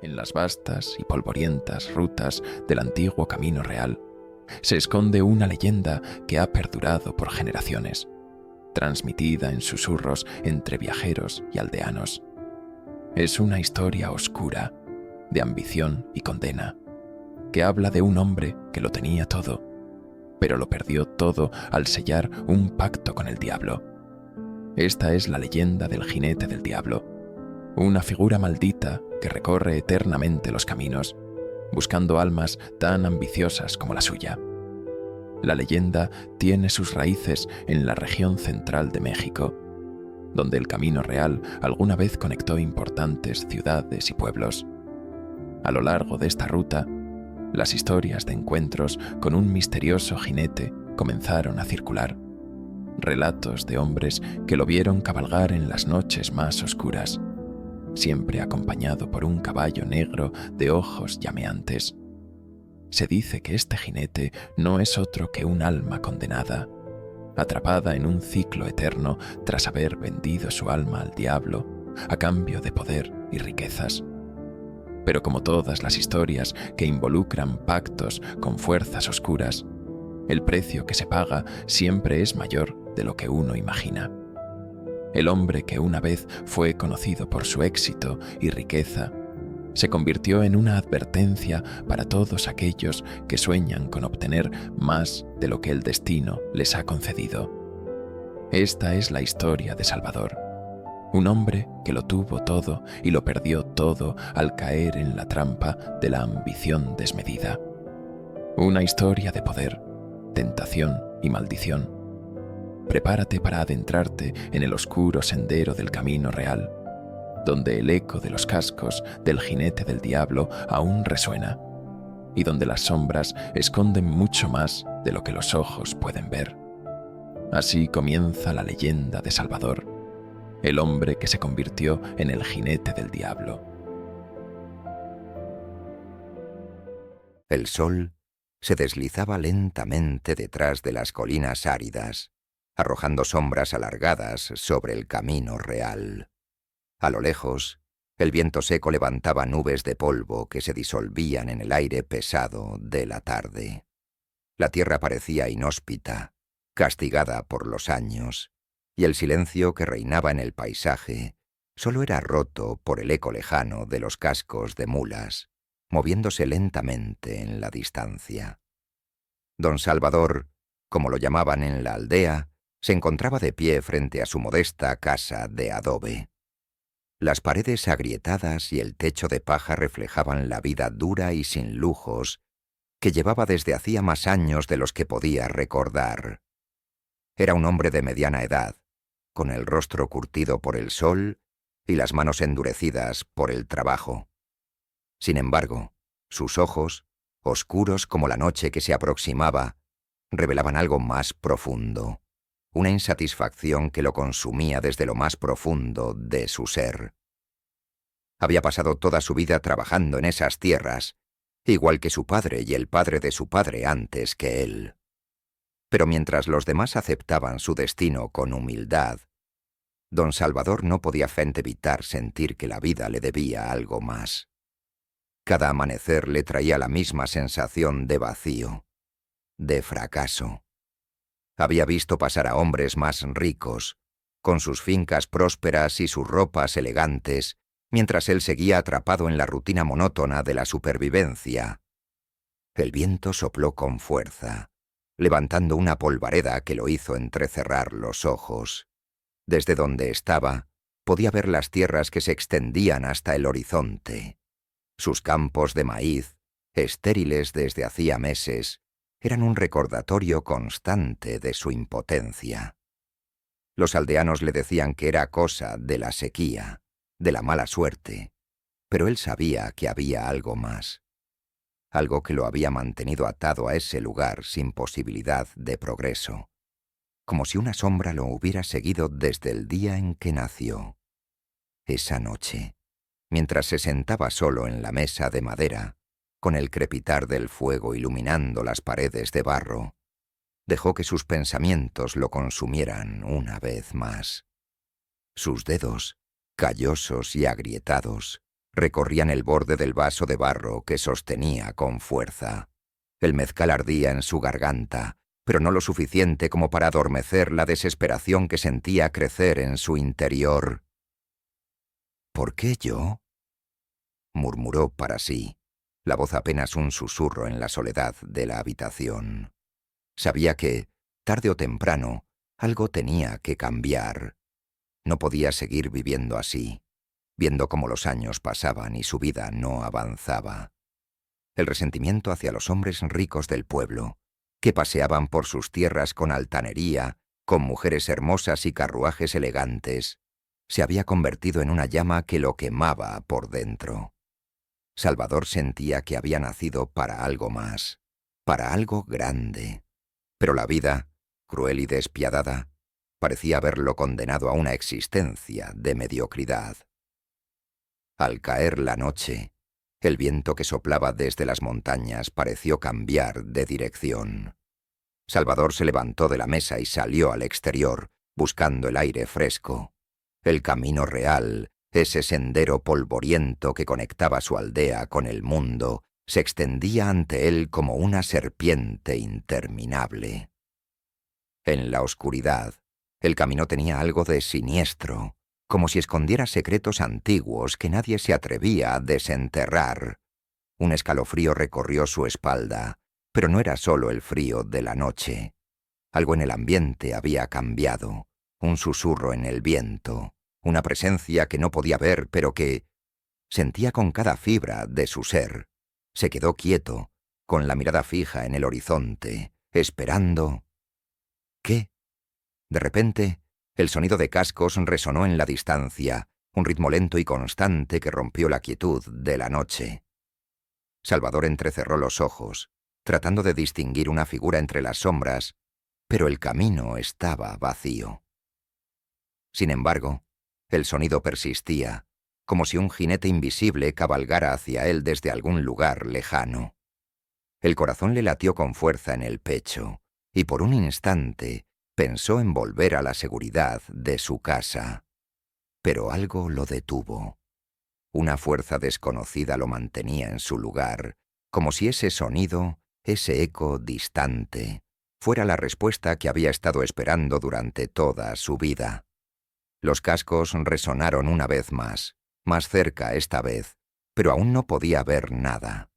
En las vastas y polvorientas rutas del antiguo Camino Real se esconde una leyenda que ha perdurado por generaciones, transmitida en susurros entre viajeros y aldeanos. Es una historia oscura, de ambición y condena, que habla de un hombre que lo tenía todo, pero lo perdió todo al sellar un pacto con el diablo. Esta es la leyenda del jinete del diablo, una figura maldita que recorre eternamente los caminos, buscando almas tan ambiciosas como la suya. La leyenda tiene sus raíces en la región central de México, donde el Camino Real alguna vez conectó importantes ciudades y pueblos. A lo largo de esta ruta, las historias de encuentros con un misterioso jinete comenzaron a circular. Relatos de hombres que lo vieron cabalgar en las noches más oscuras, siempre acompañado por un caballo negro de ojos llameantes. Se dice que este jinete no es otro que un alma condenada, atrapada en un ciclo eterno tras haber vendido su alma al diablo a cambio de poder y riquezas. Pero como todas las historias que involucran pactos con fuerzas oscuras, el precio que se paga siempre es mayor de lo que uno imagina. El hombre que una vez fue conocido por su éxito y riqueza se convirtió en una advertencia para todos aquellos que sueñan con obtener más de lo que el destino les ha concedido. Esta es la historia de Salvador, un hombre que lo tuvo todo y lo perdió todo al caer en la trampa de la ambición desmedida. Una historia de poder, tentación y maldición. Prepárate para adentrarte en el oscuro sendero del Camino Real, donde el eco de los cascos del jinete del diablo aún resuena, y donde las sombras esconden mucho más de lo que los ojos pueden ver. Así comienza la leyenda de Salvador, el hombre que se convirtió en el jinete del diablo. El sol se deslizaba lentamente detrás de las colinas áridas, arrojando sombras alargadas sobre el Camino Real. A lo lejos, el viento seco levantaba nubes de polvo que se disolvían en el aire pesado de la tarde. La tierra parecía inhóspita, castigada por los años, y el silencio que reinaba en el paisaje solo era roto por el eco lejano de los cascos de mulas, moviéndose lentamente en la distancia. Don Salvador, como lo llamaban en la aldea, se encontraba de pie frente a su modesta casa de adobe. Las paredes agrietadas y el techo de paja reflejaban la vida dura y sin lujos que llevaba desde hacía más años de los que podía recordar. Era un hombre de mediana edad, con el rostro curtido por el sol y las manos endurecidas por el trabajo. Sin embargo, sus ojos, oscuros como la noche que se aproximaba, revelaban algo más profundo, una insatisfacción que lo consumía desde lo más profundo de su ser. Había pasado toda su vida trabajando en esas tierras, igual que su padre y el padre de su padre antes que él. Pero mientras los demás aceptaban su destino con humildad, don Salvador no podía evitar sentir que la vida le debía algo más. Cada amanecer le traía la misma sensación de vacío, de fracaso. Había visto pasar a hombres más ricos, con sus fincas prósperas y sus ropas elegantes, mientras él seguía atrapado en la rutina monótona de la supervivencia. El viento sopló con fuerza, levantando una polvareda que lo hizo entrecerrar los ojos. Desde donde estaba, podía ver las tierras que se extendían hasta el horizonte. Sus campos de maíz, estériles desde hacía meses, eran un recordatorio constante de su impotencia. Los aldeanos le decían que era cosa de la sequía, de la mala suerte, pero él sabía que había algo más, algo que lo había mantenido atado a ese lugar sin posibilidad de progreso, como si una sombra lo hubiera seguido desde el día en que nació. Esa noche, mientras se sentaba solo en la mesa de madera, con el crepitar del fuego iluminando las paredes de barro, dejó que sus pensamientos lo consumieran una vez más. Sus dedos, callosos y agrietados, recorrían el borde del vaso de barro que sostenía con fuerza. El mezcal ardía en su garganta, pero no lo suficiente como para adormecer la desesperación que sentía crecer en su interior. ¿Por qué yo?, murmuró para sí, la voz apenas un susurro en la soledad de la habitación. Sabía que, tarde o temprano, algo tenía que cambiar. No podía seguir viviendo así, viendo cómo los años pasaban y su vida no avanzaba. El resentimiento hacia los hombres ricos del pueblo, que paseaban por sus tierras con altanería, con mujeres hermosas y carruajes elegantes, se había convertido en una llama que lo quemaba por dentro. Salvador sentía que había nacido para algo más, para algo grande. Pero la vida, cruel y despiadada, parecía haberlo condenado a una existencia de mediocridad. Al caer la noche, el viento que soplaba desde las montañas pareció cambiar de dirección. Salvador se levantó de la mesa y salió al exterior, buscando el aire fresco. El camino real, ese sendero polvoriento que conectaba su aldea con el mundo, se extendía ante él como una serpiente interminable. En la oscuridad, el camino tenía algo de siniestro, como si escondiera secretos antiguos que nadie se atrevía a desenterrar. Un escalofrío recorrió su espalda, pero no era solo el frío de la noche. Algo en el ambiente había cambiado, un susurro en el viento, una presencia que no podía ver pero que sentía con cada fibra de su ser. Se quedó quieto, con la mirada fija en el horizonte, esperando. ¿Qué? De repente, el sonido de cascos resonó en la distancia, un ritmo lento y constante que rompió la quietud de la noche. Salvador entrecerró los ojos, tratando de distinguir una figura entre las sombras, pero el camino estaba vacío. Sin embargo, el sonido persistía, como si un jinete invisible cabalgara hacia él desde algún lugar lejano. El corazón le latió con fuerza en el pecho, y por un instante pensó en volver a la seguridad de su casa. Pero algo lo detuvo. Una fuerza desconocida lo mantenía en su lugar, como si ese sonido, ese eco distante, fuera la respuesta que había estado esperando durante toda su vida. Los cascos resonaron una vez más cerca esta vez, pero aún no podía ver nada.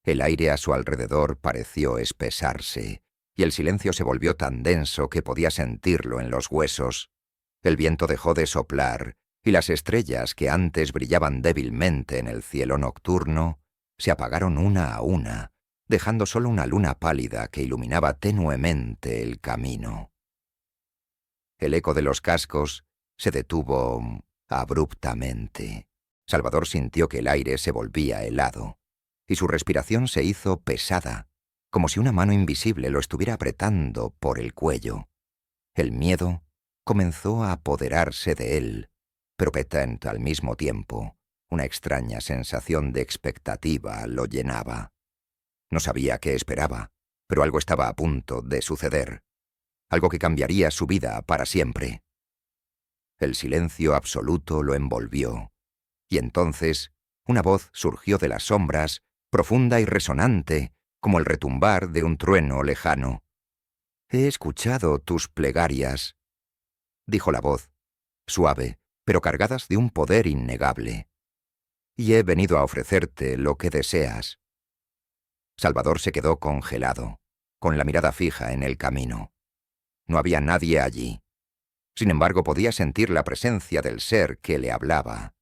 El aire a su alrededor pareció espesarse, y el silencio se volvió tan denso que podía sentirlo en los huesos. El viento dejó de soplar, y las estrellas que antes brillaban débilmente en el cielo nocturno se apagaron una a una, dejando solo una luna pálida que iluminaba tenuemente el camino. El eco de los cascos se detuvo abruptamente. Salvador sintió que el aire se volvía helado, y su respiración se hizo pesada, como si una mano invisible lo estuviera apretando por el cuello. El miedo comenzó a apoderarse de él, pero petente al mismo tiempo, una extraña sensación de expectativa lo llenaba. No sabía qué esperaba, pero algo estaba a punto de suceder, algo que cambiaría su vida para siempre. El silencio absoluto lo envolvió, y entonces una voz surgió de las sombras, profunda y resonante, como el retumbar de un trueno lejano. «He escuchado tus plegarias», dijo la voz, suave, pero cargadas de un poder innegable. «Y he venido a ofrecerte lo que deseas». Salvador se quedó congelado, con la mirada fija en el camino. No había nadie allí. Sin embargo, podía sentir la presencia del ser que le hablaba.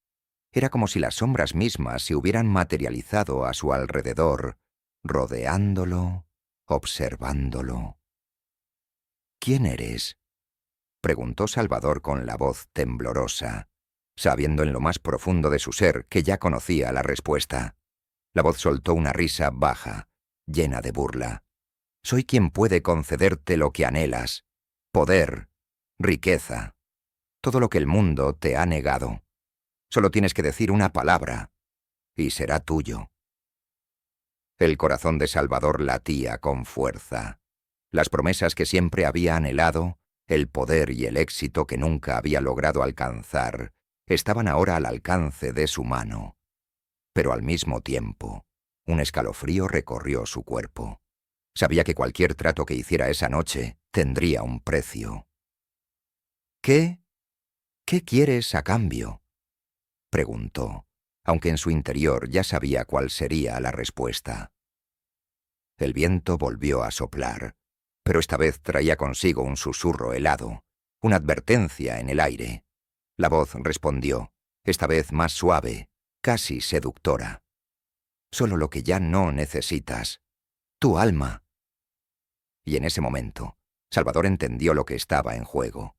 Era como si las sombras mismas se hubieran materializado a su alrededor, rodeándolo, observándolo. «¿Quién eres?», preguntó Salvador con la voz temblorosa, sabiendo en lo más profundo de su ser que ya conocía la respuesta. La voz soltó una risa baja, llena de burla. «Soy quien puede concederte lo que anhelas, poder, riqueza, todo lo que el mundo te ha negado. Solo tienes que decir una palabra, y será tuyo». El corazón de Salvador latía con fuerza. Las promesas que siempre había anhelado, el poder y el éxito que nunca había logrado alcanzar, estaban ahora al alcance de su mano. pero al mismo tiempo, un escalofrío recorrió su cuerpo. Sabía que cualquier trato que hiciera esa noche tendría un precio. ¿Qué quieres a cambio?, preguntó, aunque en su interior ya sabía cuál sería la respuesta. El viento volvió a soplar, pero esta vez traía consigo un susurro helado, una advertencia en el aire. La voz respondió, esta vez más suave, casi seductora. Solo lo que ya no necesitas, tu alma. Y en ese momento, Salvador entendió lo que estaba en juego.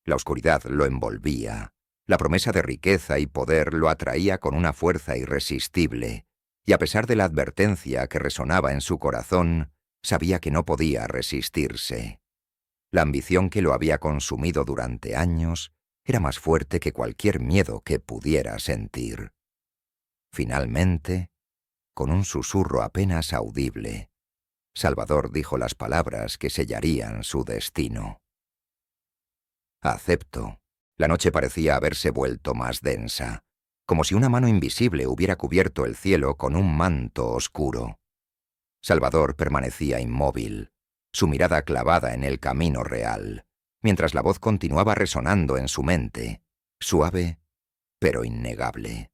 La oscuridad lo envolvía, la promesa de riqueza y poder lo atraía con una fuerza irresistible, y a pesar de la advertencia que resonaba en su corazón, sabía que no podía resistirse. La ambición que lo había consumido durante años era más fuerte que cualquier miedo que pudiera sentir. Finalmente, con un susurro apenas audible, Salvador dijo las palabras que sellarían su destino. Acepto. La noche parecía haberse vuelto más densa, como si una mano invisible hubiera cubierto el cielo con un manto oscuro. Salvador permanecía inmóvil, su mirada clavada en el camino real, mientras la voz continuaba resonando en su mente, suave pero innegable.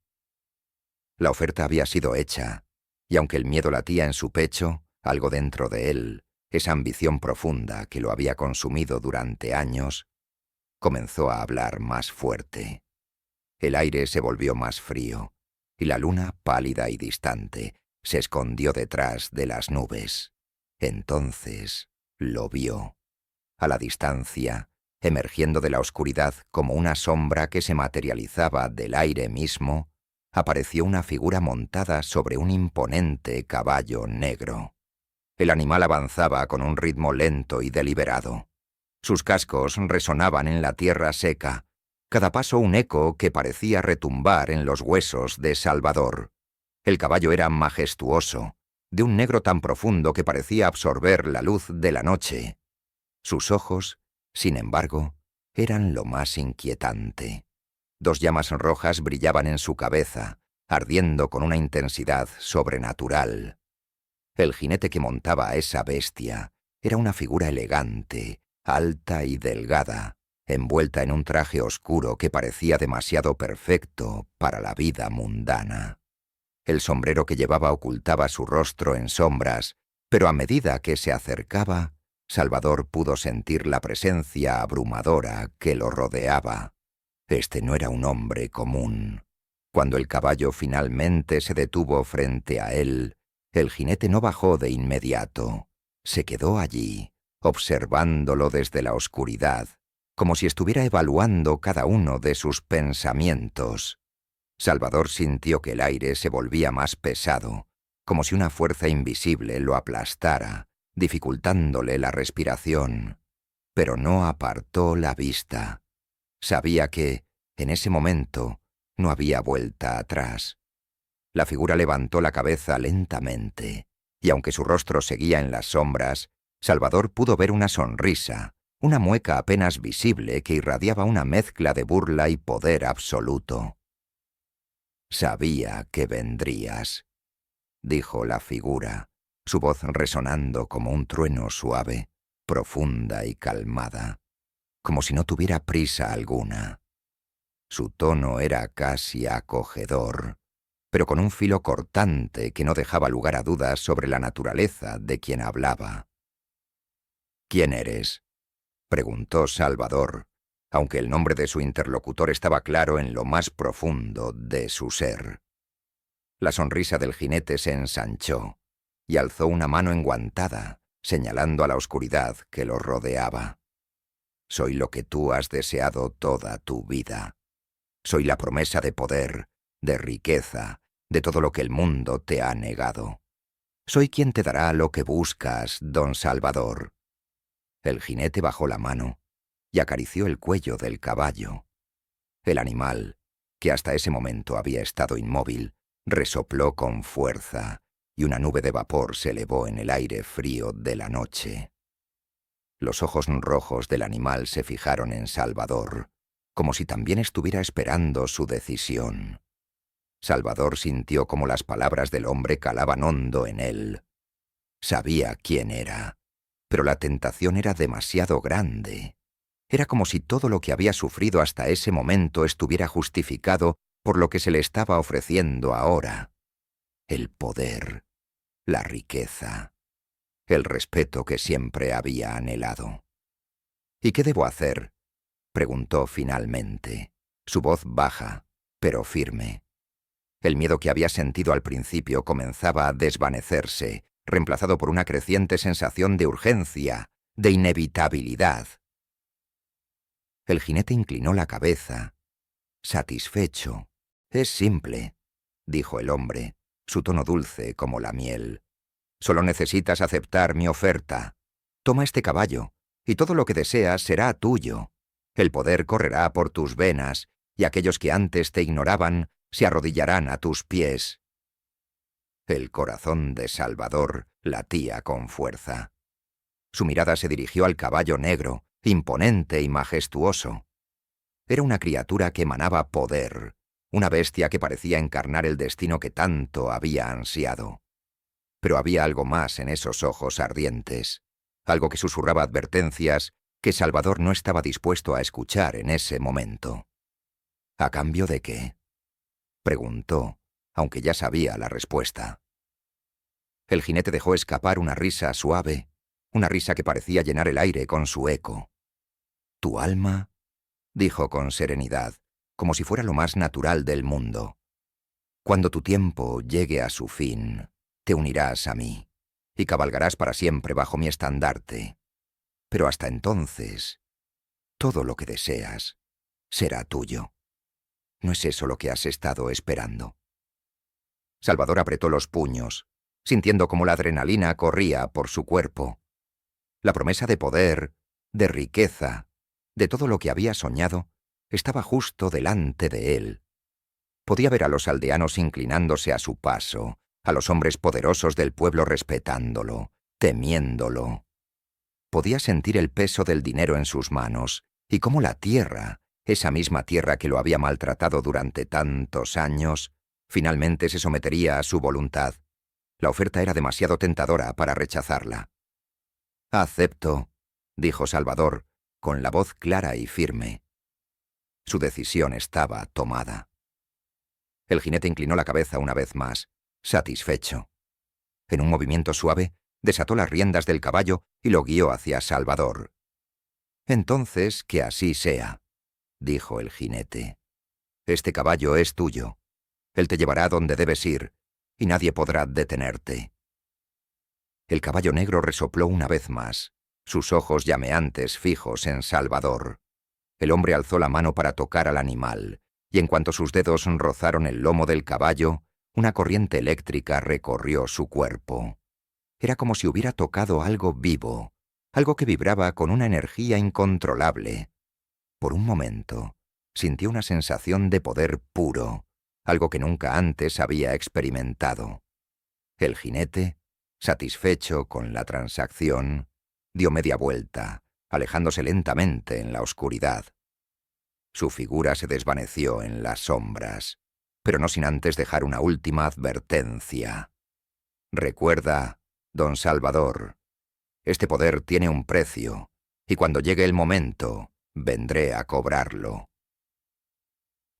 La oferta había sido hecha, y aunque el miedo latía en su pecho, algo dentro de él, esa ambición profunda que lo había consumido durante años, comenzó a hablar más fuerte. El aire se volvió más frío, y la luna, pálida y distante, se escondió detrás de las nubes. Entonces lo vio, a la distancia, emergiendo de la oscuridad como una sombra que se materializaba del aire mismo, apareció una figura montada sobre un imponente caballo negro. El animal avanzaba con un ritmo lento y deliberado. Sus cascos resonaban en la tierra seca, cada paso un eco que parecía retumbar en los huesos de Salvador. El caballo era majestuoso, de un negro tan profundo que parecía absorber la luz de la noche. Sus ojos, sin embargo, eran lo más inquietante. 2 llamas rojas brillaban en su cabeza, ardiendo con una intensidad sobrenatural. El jinete que montaba a esa bestia era una figura elegante, alta y delgada, envuelta en un traje oscuro que parecía demasiado perfecto para la vida mundana. El sombrero que llevaba ocultaba su rostro en sombras, pero a medida que se acercaba, Salvador pudo sentir la presencia abrumadora que lo rodeaba. Este no era un hombre común. Cuando el caballo finalmente se detuvo frente a él, el jinete no bajó de inmediato. Se quedó allí, observándolo desde la oscuridad, como si estuviera evaluando cada uno de sus pensamientos. Salvador sintió que el aire se volvía más pesado, como si una fuerza invisible lo aplastara, dificultándole la respiración. Pero no apartó la vista. Sabía que, en ese momento, no había vuelta atrás. La figura levantó la cabeza lentamente, y aunque su rostro seguía en las sombras, Salvador pudo ver una sonrisa, una mueca apenas visible que irradiaba una mezcla de burla y poder absoluto. «Sabía que vendrías», dijo la figura, su voz resonando como un trueno suave, profunda y calmada, como si no tuviera prisa alguna. Su tono era casi acogedor, pero con un filo cortante que no dejaba lugar a dudas sobre la naturaleza de quien hablaba. «¿Quién eres?», preguntó Salvador, aunque el nombre de su interlocutor estaba claro en lo más profundo de su ser. La sonrisa del jinete se ensanchó y alzó una mano enguantada, señalando a la oscuridad que lo rodeaba. «Soy lo que tú has deseado toda tu vida. Soy la promesa de poder, de riqueza, de todo lo que el mundo te ha negado. Soy quien te dará lo que buscas, don Salvador». El jinete bajó la mano y acarició el cuello del caballo. El animal, que hasta ese momento había estado inmóvil, resopló con fuerza, y una nube de vapor se elevó en el aire frío de la noche. Los ojos rojos del animal se fijaron en Salvador, como si también estuviera esperando su decisión. Salvador sintió cómo las palabras del hombre calaban hondo en él. Sabía quién era, pero la tentación era demasiado grande. Era como si todo lo que había sufrido hasta ese momento estuviera justificado por lo que se le estaba ofreciendo ahora. El poder, la riqueza, el respeto que siempre había anhelado. ¿Y qué debo hacer?, preguntó finalmente, su voz baja, pero firme. El miedo que había sentido al principio comenzaba a desvanecerse, reemplazado por una creciente sensación de urgencia, de inevitabilidad. El jinete inclinó la cabeza, satisfecho. «Es simple», dijo el hombre, su tono dulce como la miel. «Solo necesitas aceptar mi oferta. Toma este caballo, y todo lo que deseas será tuyo. El poder correrá por tus venas, y aquellos que antes te ignoraban se arrodillarán a tus pies». El corazón de Salvador latía con fuerza. Su mirada se dirigió al caballo negro, imponente y majestuoso. Era una criatura que emanaba poder, una bestia que parecía encarnar el destino que tanto había ansiado. Pero había algo más en esos ojos ardientes, algo que susurraba advertencias que Salvador no estaba dispuesto a escuchar en ese momento. ¿A cambio de qué?, preguntó, aunque ya sabía la respuesta. El jinete dejó escapar una risa suave, una risa que parecía llenar el aire con su eco. «¿Tu alma?», dijo con serenidad, como si fuera lo más natural del mundo. «Cuando tu tiempo llegue a su fin, te unirás a mí, y cabalgarás para siempre bajo mi estandarte. Pero hasta entonces, todo lo que deseas será tuyo. ¿No es eso lo que has estado esperando?». Salvador apretó los puños, sintiendo cómo la adrenalina corría por su cuerpo. La promesa de poder, de riqueza, de todo lo que había soñado, estaba justo delante de él. Podía ver a los aldeanos inclinándose a su paso, a los hombres poderosos del pueblo respetándolo, temiéndolo. Podía sentir el peso del dinero en sus manos, y cómo la tierra, esa misma tierra que lo había maltratado durante tantos años, finalmente se sometería a su voluntad. La oferta era demasiado tentadora para rechazarla. «Acepto», dijo Salvador, con la voz clara y firme. Su decisión estaba tomada. El jinete inclinó la cabeza una vez más, satisfecho. En un movimiento suave, desató las riendas del caballo y lo guió hacia Salvador. «Entonces, que así sea», dijo el jinete. «Este caballo es tuyo. Él te llevará donde debes ir, y nadie podrá detenerte». El caballo negro resopló una vez más, sus ojos llameantes fijos en Salvador. El hombre alzó la mano para tocar al animal, y en cuanto sus dedos rozaron el lomo del caballo, una corriente eléctrica recorrió su cuerpo. Era como si hubiera tocado algo vivo, algo que vibraba con una energía incontrolable. Por un momento, sintió una sensación de poder puro, algo que nunca antes había experimentado. El jinete, satisfecho con la transacción, dio media vuelta, alejándose lentamente en la oscuridad. Su figura se desvaneció en las sombras, pero no sin antes dejar una última advertencia. «Recuerda, don Salvador, este poder tiene un precio, y cuando llegue el momento, vendré a cobrarlo».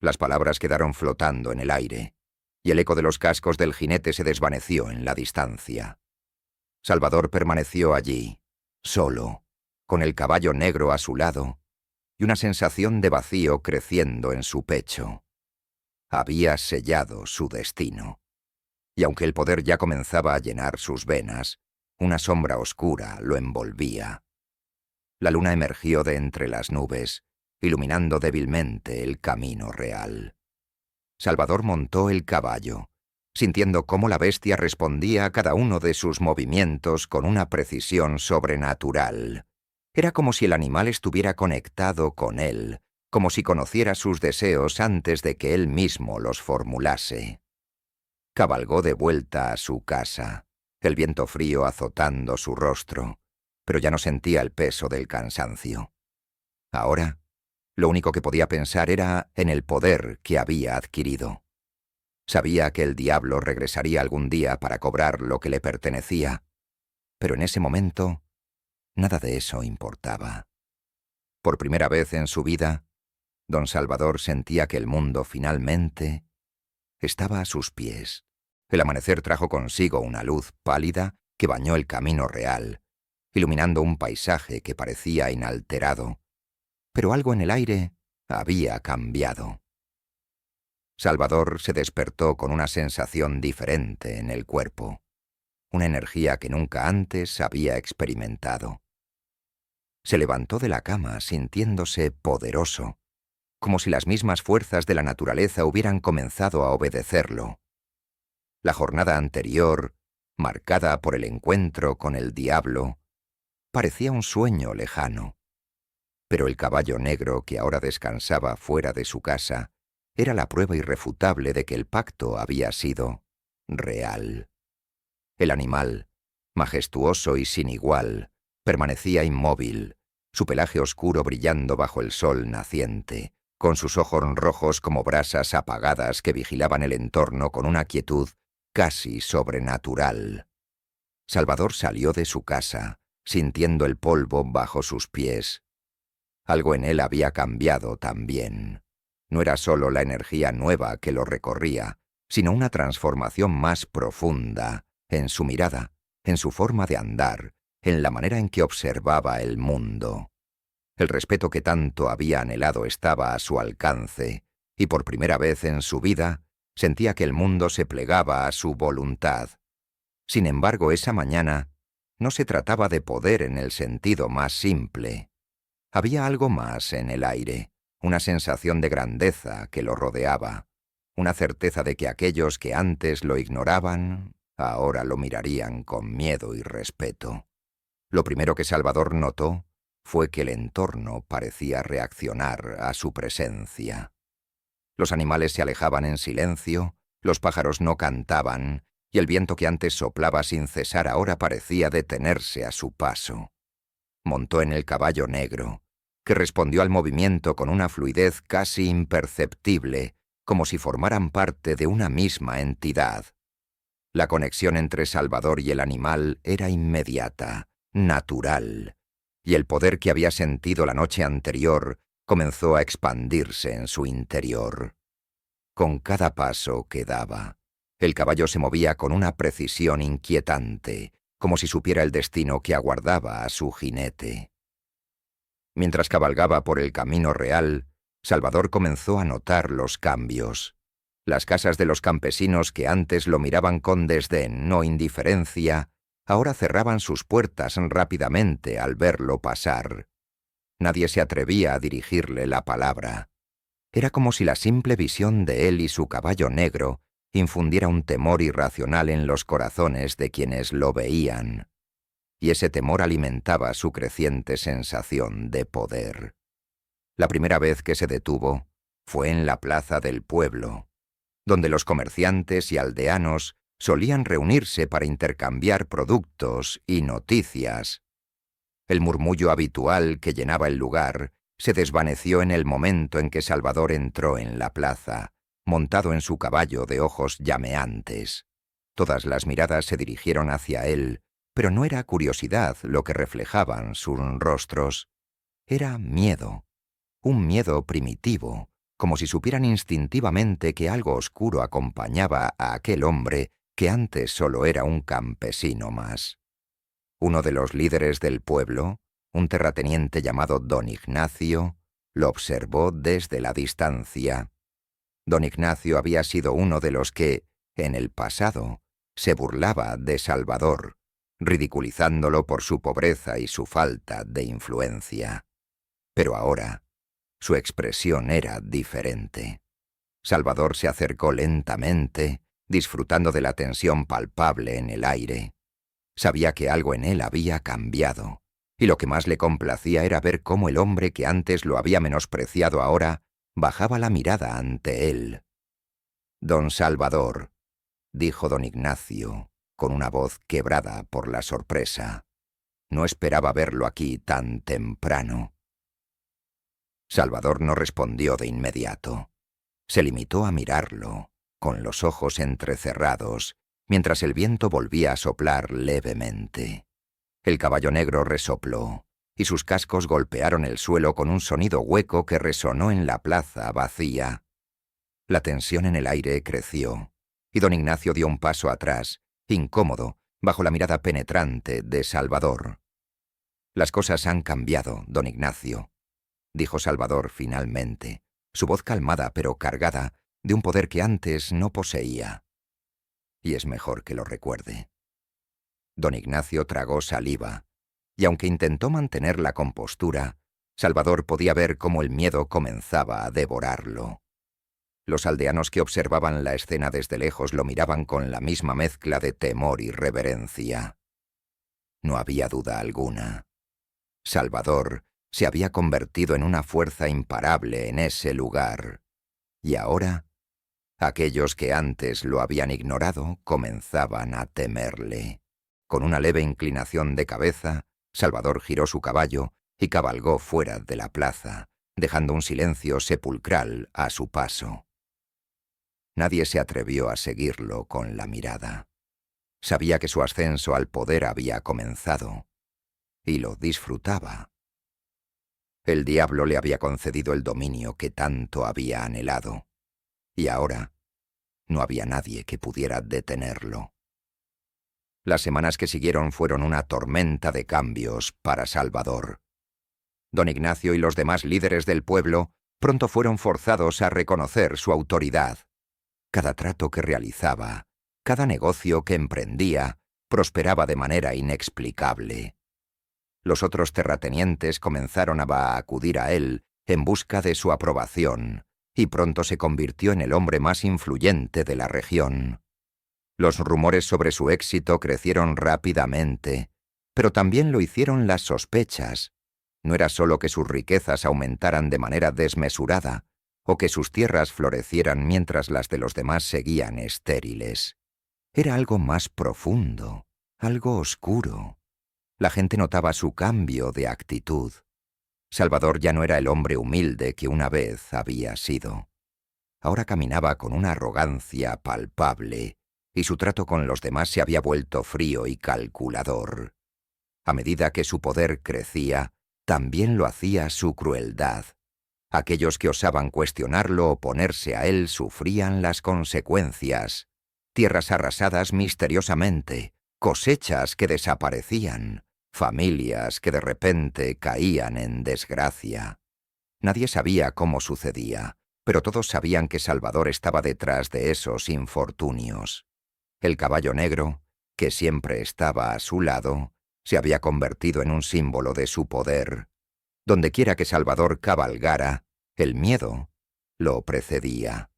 Las palabras quedaron flotando en el aire, y el eco de los cascos del jinete se desvaneció en la distancia. Salvador permaneció allí, solo, con el caballo negro a su lado, y una sensación de vacío creciendo en su pecho. Había sellado su destino. Y aunque el poder ya comenzaba a llenar sus venas, una sombra oscura lo envolvía. La luna emergió de entre las nubes, iluminando débilmente el camino real. Salvador montó el caballo, sintiendo cómo la bestia respondía a cada uno de sus movimientos con una precisión sobrenatural. Era como si el animal estuviera conectado con él, como si conociera sus deseos antes de que él mismo los formulase. Cabalgó de vuelta a su casa, el viento frío azotando su rostro, pero ya no sentía el peso del cansancio. Ahora, lo único que podía pensar era en el poder que había adquirido. Sabía que el diablo regresaría algún día para cobrar lo que le pertenecía, pero en ese momento nada de eso importaba. Por primera vez en su vida, don Salvador sentía que el mundo finalmente estaba a sus pies. El amanecer trajo consigo una luz pálida que bañó el camino real, iluminando un paisaje que parecía inalterado, pero algo en el aire había cambiado. Salvador se despertó con una sensación diferente en el cuerpo, una energía que nunca antes había experimentado. Se levantó de la cama sintiéndose poderoso, como si las mismas fuerzas de la naturaleza hubieran comenzado a obedecerlo. La jornada anterior, marcada por el encuentro con el diablo, parecía un sueño lejano, pero el caballo negro que ahora descansaba fuera de su casa era la prueba irrefutable de que el pacto había sido real. El animal, majestuoso y sin igual, permanecía inmóvil, su pelaje oscuro brillando bajo el sol naciente, con sus ojos rojos como brasas apagadas que vigilaban el entorno con una quietud casi sobrenatural. Salvador salió de su casa, sintiendo el polvo bajo sus pies. Algo en él había cambiado también. No era solo la energía nueva que lo recorría, sino una transformación más profunda en su mirada, en su forma de andar, en la manera en que observaba el mundo. El respeto que tanto había anhelado estaba a su alcance, y por primera vez en su vida sentía que el mundo se plegaba a su voluntad. Sin embargo, esa mañana no se trataba de poder en el sentido más simple. Había algo más en el aire, una sensación de grandeza que lo rodeaba, una certeza de que aquellos que antes lo ignoraban, ahora lo mirarían con miedo y respeto. Lo primero que Salvador notó fue que el entorno parecía reaccionar a su presencia. Los animales se alejaban en silencio, los pájaros no cantaban, y el viento que antes soplaba sin cesar ahora parecía detenerse a su paso. Montó en el caballo negro, que respondió al movimiento con una fluidez casi imperceptible, como si formaran parte de una misma entidad. La conexión entre Salvador y el animal era inmediata, natural, y el poder que había sentido la noche anterior comenzó a expandirse en su interior. Con cada paso que daba, el caballo se movía con una precisión inquietante, como si supiera el destino que aguardaba a su jinete. Mientras cabalgaba por el camino real, Salvador comenzó a notar los cambios. Las casas de los campesinos que antes lo miraban con desdén o indiferencia, ahora cerraban sus puertas rápidamente al verlo pasar. Nadie se atrevía a dirigirle la palabra. Era como si la simple visión de él y su caballo negro infundiera un temor irracional en los corazones de quienes lo veían, y ese temor alimentaba su creciente sensación de poder. La primera vez que se detuvo fue en la plaza del pueblo, donde los comerciantes y aldeanos solían reunirse para intercambiar productos y noticias. El murmullo habitual que llenaba el lugar se desvaneció en el momento en que Salvador entró en la plaza, montado en su caballo de ojos llameantes. Todas las miradas se dirigieron hacia él, pero no era curiosidad lo que reflejaban sus rostros. Era miedo, un miedo primitivo, como si supieran instintivamente que algo oscuro acompañaba a aquel hombre que antes solo era un campesino más. Uno de los líderes del pueblo, un terrateniente llamado don Ignacio, lo observó desde la distancia. Don Ignacio había sido uno de los que, en el pasado, se burlaba de Salvador, ridiculizándolo por su pobreza y su falta de influencia. Pero ahora, su expresión era diferente. Salvador se acercó lentamente, disfrutando de la tensión palpable en el aire. Sabía que algo en él había cambiado, y lo que más le complacía era ver cómo el hombre que antes lo había menospreciado ahora bajaba la mirada ante él. «Don Salvador», dijo don Ignacio, con una voz quebrada por la sorpresa. «No esperaba verlo aquí tan temprano». Salvador no respondió de inmediato. Se limitó a mirarlo, con los ojos entrecerrados, mientras el viento volvía a soplar levemente. El caballo negro resopló, y sus cascos golpearon el suelo con un sonido hueco que resonó en la plaza vacía. La tensión en el aire creció, y don Ignacio dio un paso atrás, incómodo, bajo la mirada penetrante de Salvador. «Las cosas han cambiado, don Ignacio», dijo Salvador finalmente, su voz calmada pero cargada de un poder que antes no poseía. «Y es mejor que lo recuerde». Don Ignacio tragó saliva, y aunque intentó mantener la compostura, Salvador podía ver cómo el miedo comenzaba a devorarlo. Los aldeanos que observaban la escena desde lejos lo miraban con la misma mezcla de temor y reverencia. No había duda alguna. Salvador se había convertido en una fuerza imparable en ese lugar, y ahora aquellos que antes lo habían ignorado comenzaban a temerle. Con una leve inclinación de cabeza, Salvador giró su caballo y cabalgó fuera de la plaza, dejando un silencio sepulcral a su paso. Nadie se atrevió a seguirlo con la mirada. Sabía que su ascenso al poder había comenzado, y lo disfrutaba. El diablo le había concedido el dominio que tanto había anhelado, y ahora no había nadie que pudiera detenerlo. Las semanas que siguieron fueron una tormenta de cambios para Salvador. Don Ignacio y los demás líderes del pueblo pronto fueron forzados a reconocer su autoridad. Cada trato que realizaba, cada negocio que emprendía, prosperaba de manera inexplicable. Los otros terratenientes comenzaron a acudir a él en busca de su aprobación, y pronto se convirtió en el hombre más influyente de la región. Los rumores sobre su éxito crecieron rápidamente, pero también lo hicieron las sospechas. No era solo que sus riquezas aumentaran de manera desmesurada, o que sus tierras florecieran mientras las de los demás seguían estériles. Era algo más profundo, algo oscuro. La gente notaba su cambio de actitud. Salvador ya no era el hombre humilde que una vez había sido. Ahora caminaba con una arrogancia palpable, y su trato con los demás se había vuelto frío y calculador. A medida que su poder crecía, también lo hacía su crueldad. Aquellos que osaban cuestionarlo o oponerse a él sufrían las consecuencias. Tierras arrasadas misteriosamente, cosechas que desaparecían, familias que de repente caían en desgracia. Nadie sabía cómo sucedía, pero todos sabían que Salvador estaba detrás de esos infortunios. El caballo negro, que siempre estaba a su lado, se había convertido en un símbolo de su poder. Dondequiera que Salvador cabalgara, el miedo lo precedía.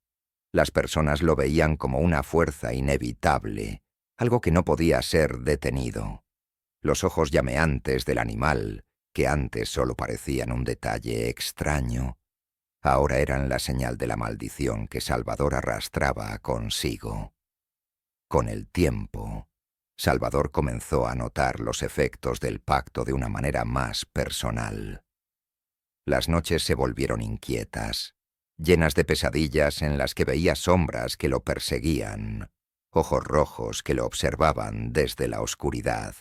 Las personas lo veían como una fuerza inevitable, algo que no podía ser detenido. Los ojos llameantes del animal, que antes solo parecían un detalle extraño, ahora eran la señal de la maldición que Salvador arrastraba consigo. Con el tiempo, Salvador comenzó a notar los efectos del pacto de una manera más personal. Las noches se volvieron inquietas, llenas de pesadillas en las que veía sombras que lo perseguían, ojos rojos que lo observaban desde la oscuridad.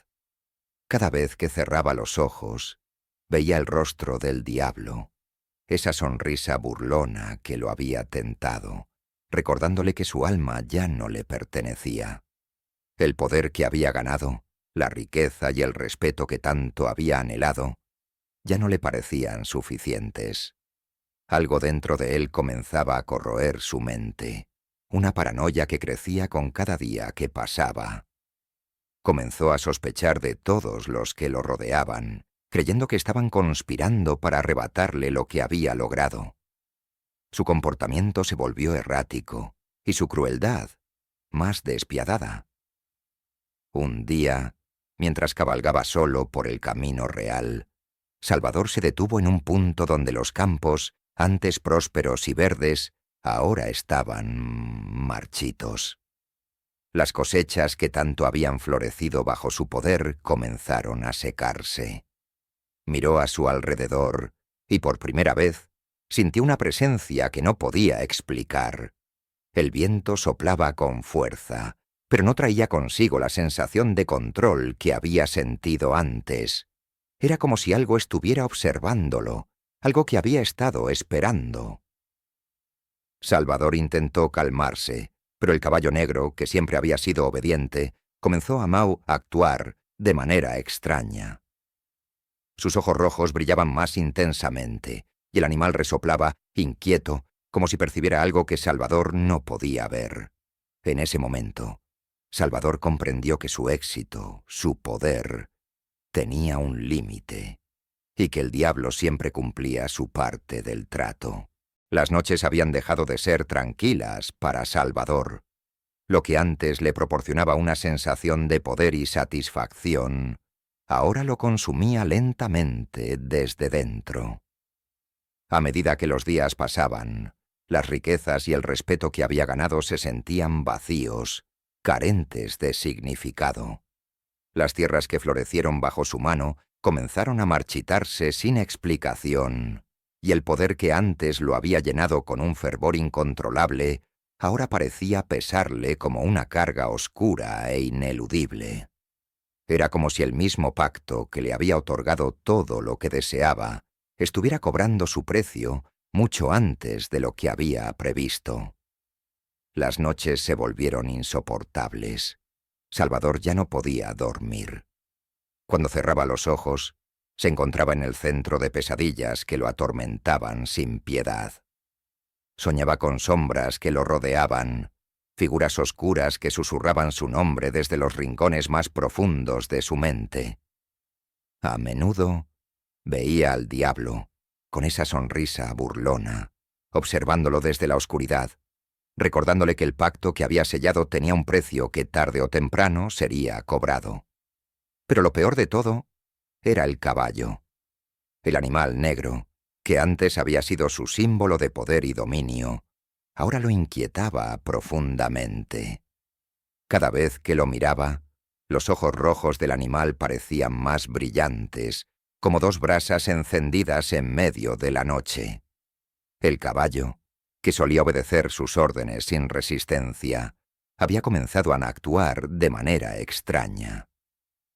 Cada vez que cerraba los ojos, veía el rostro del diablo, esa sonrisa burlona que lo había tentado, recordándole que su alma ya no le pertenecía. El poder que había ganado, la riqueza y el respeto que tanto había anhelado, ya no le parecían suficientes. Algo dentro de él comenzaba a corroer su mente, una paranoia que crecía con cada día que pasaba. Comenzó a sospechar de todos los que lo rodeaban, creyendo que estaban conspirando para arrebatarle lo que había logrado. Su comportamiento se volvió errático, y su crueldad más despiadada. Un día, mientras cabalgaba solo por el camino real, Salvador se detuvo en un punto donde los campos, antes prósperos y verdes, ahora estaban marchitos. Las cosechas que tanto habían florecido bajo su poder comenzaron a secarse. Miró a su alrededor y por primera vez sintió una presencia que no podía explicar. El viento soplaba con fuerza, pero no traía consigo la sensación de control que había sentido antes. Era como si algo estuviera observándolo, algo que había estado esperando. Salvador intentó calmarse, pero el caballo negro, que siempre había sido obediente, comenzó a actuar de manera extraña. Sus ojos rojos brillaban más intensamente, y el animal resoplaba, inquieto, como si percibiera algo que Salvador no podía ver. En ese momento, Salvador comprendió que su éxito, su poder, tenía un límite, y que el diablo siempre cumplía su parte del trato. Las noches habían dejado de ser tranquilas para Salvador. Lo que antes le proporcionaba una sensación de poder y satisfacción, ahora lo consumía lentamente desde dentro. A medida que los días pasaban, las riquezas y el respeto que había ganado se sentían vacíos, carentes de significado. Las tierras que florecieron bajo su mano comenzaron a marchitarse sin explicación, y el poder que antes lo había llenado con un fervor incontrolable, ahora parecía pesarle como una carga oscura e ineludible. Era como si el mismo pacto que le había otorgado todo lo que deseaba estuviera cobrando su precio mucho antes de lo que había previsto. Las noches se volvieron insoportables. Salvador ya no podía dormir. Cuando cerraba los ojos, se encontraba en el centro de pesadillas que lo atormentaban sin piedad. Soñaba con sombras que lo rodeaban, figuras oscuras que susurraban su nombre desde los rincones más profundos de su mente. A menudo veía al diablo, con esa sonrisa burlona, observándolo desde la oscuridad, recordándole que el pacto que había sellado tenía un precio que tarde o temprano sería cobrado. Pero lo peor de todo era el caballo, el animal negro, que antes había sido su símbolo de poder y dominio, ahora lo inquietaba profundamente. Cada vez que lo miraba, los ojos rojos del animal parecían más brillantes, como dos brasas encendidas en medio de la noche. El caballo, que solía obedecer sus órdenes sin resistencia, había comenzado a actuar de manera extraña.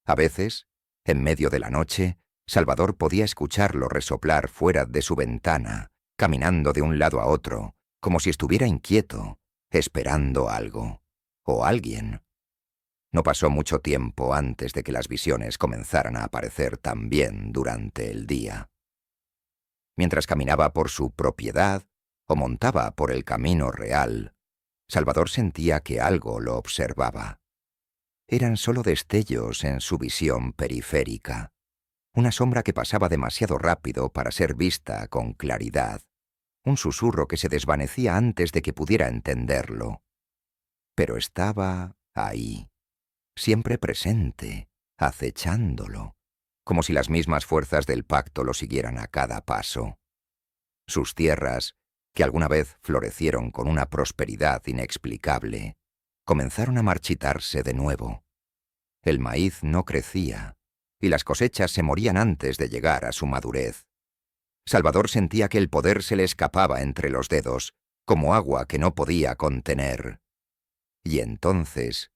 A veces, en medio de la noche, Salvador podía escucharlo resoplar fuera de su ventana, caminando de un lado a otro, como si estuviera inquieto, esperando algo, o alguien. No pasó mucho tiempo antes de que las visiones comenzaran a aparecer también durante el día. Mientras caminaba por su propiedad o montaba por el camino real, Salvador sentía que algo lo observaba. Eran solo destellos en su visión periférica, una sombra que pasaba demasiado rápido para ser vista con claridad, un susurro que se desvanecía antes de que pudiera entenderlo. Pero estaba ahí, siempre presente, acechándolo, como si las mismas fuerzas del pacto lo siguieran a cada paso. Sus tierras, que alguna vez florecieron con una prosperidad inexplicable, comenzaron a marchitarse de nuevo. El maíz no crecía, y las cosechas se morían antes de llegar a su madurez. Salvador sentía que el poder se le escapaba entre los dedos, como agua que no podía contener. Y entonces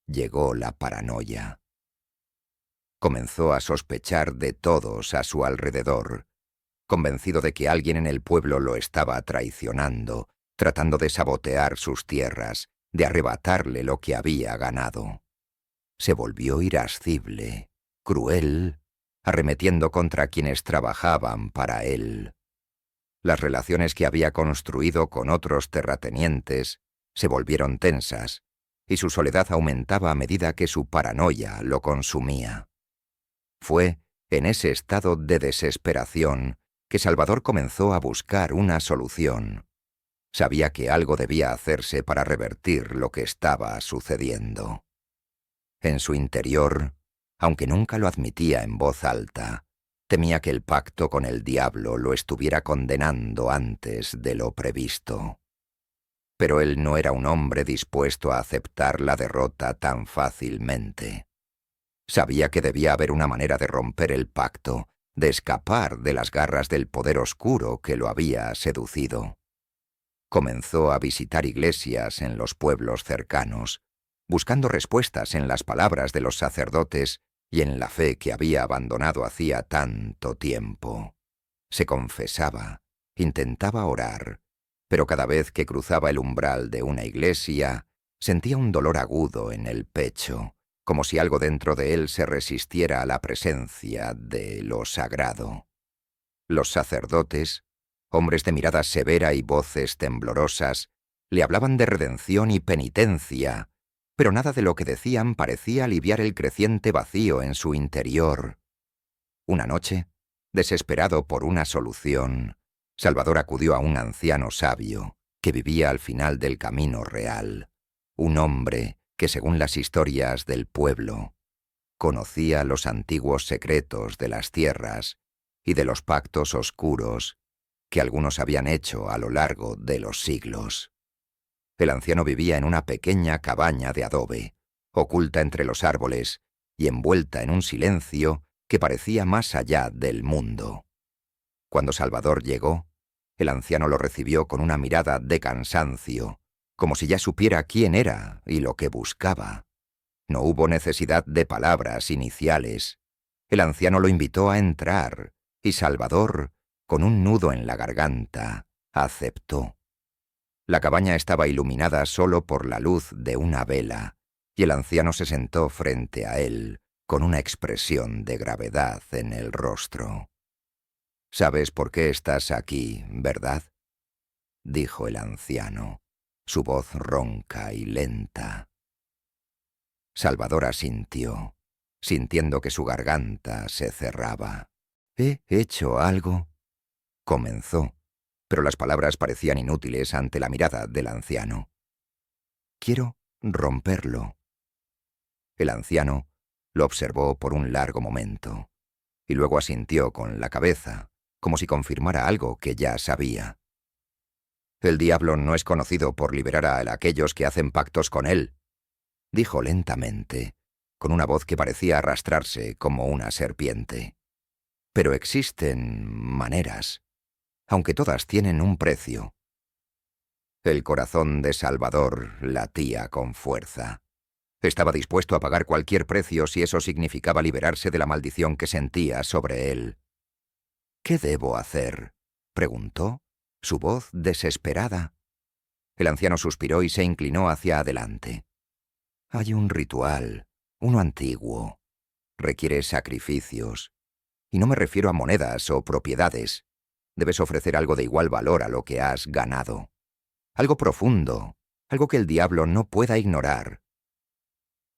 llegó la paranoia. Comenzó a sospechar de todos a su alrededor, convencido de que alguien en el pueblo lo estaba traicionando, tratando de sabotear sus tierras, de arrebatarle lo que había ganado. Se volvió irascible, cruel, arremetiendo contra quienes trabajaban para él. Las relaciones que había construido con otros terratenientes se volvieron tensas, y su soledad aumentaba a medida que su paranoia lo consumía. Fue en ese estado de desesperación que Salvador comenzó a buscar una solución. Sabía que algo debía hacerse para revertir lo que estaba sucediendo. En su interior, aunque nunca lo admitía en voz alta, temía que el pacto con el diablo lo estuviera condenando antes de lo previsto. Pero él no era un hombre dispuesto a aceptar la derrota tan fácilmente. Sabía que debía haber una manera de romper el pacto, de escapar de las garras del poder oscuro que lo había seducido. Comenzó a visitar iglesias en los pueblos cercanos, buscando respuestas en las palabras de los sacerdotes y en la fe que había abandonado hacía tanto tiempo. Se confesaba, intentaba orar, pero cada vez que cruzaba el umbral de una iglesia, sentía un dolor agudo en el pecho, como si algo dentro de él se resistiera a la presencia de lo sagrado. Los sacerdotes, hombres de mirada severa y voces temblorosas, le hablaban de redención y penitencia, pero nada de lo que decían parecía aliviar el creciente vacío en su interior. Una noche, desesperado por una solución, Salvador acudió a un anciano sabio que vivía al final del camino real, un hombre que, según las historias del pueblo, conocía los antiguos secretos de las tierras y de los pactos oscuros que algunos habían hecho a lo largo de los siglos. El anciano vivía en una pequeña cabaña de adobe, oculta entre los árboles y envuelta en un silencio que parecía más allá del mundo. Cuando Salvador llegó, el anciano lo recibió con una mirada de cansancio, como si ya supiera quién era y lo que buscaba. No hubo necesidad de palabras iniciales. El anciano lo invitó a entrar, y Salvador, con un nudo en la garganta, aceptó. La cabaña estaba iluminada solo por la luz de una vela, y el anciano se sentó frente a él, con una expresión de gravedad en el rostro. «¿Sabes por qué estás aquí, verdad?», dijo el anciano, su voz ronca y lenta. Salvador asintió, sintiendo que su garganta se cerraba. «¿He hecho algo?», comenzó, pero las palabras parecían inútiles ante la mirada del anciano. «Quiero romperlo». El anciano lo observó por un largo momento, y luego asintió con la cabeza, como si confirmara algo que ya sabía. «El diablo no es conocido por liberar a aquellos que hacen pactos con él», dijo lentamente, con una voz que parecía arrastrarse como una serpiente. «Pero existen maneras, aunque todas tienen un precio». El corazón de Salvador latía con fuerza. Estaba dispuesto a pagar cualquier precio si eso significaba liberarse de la maldición que sentía sobre él. «¿Qué debo hacer?», preguntó, su voz desesperada. El anciano suspiró y se inclinó hacia adelante. «Hay un ritual, uno antiguo. Requiere sacrificios. Y no me refiero a monedas o propiedades. Debes ofrecer algo de igual valor a lo que has ganado. Algo profundo, algo que el diablo no pueda ignorar».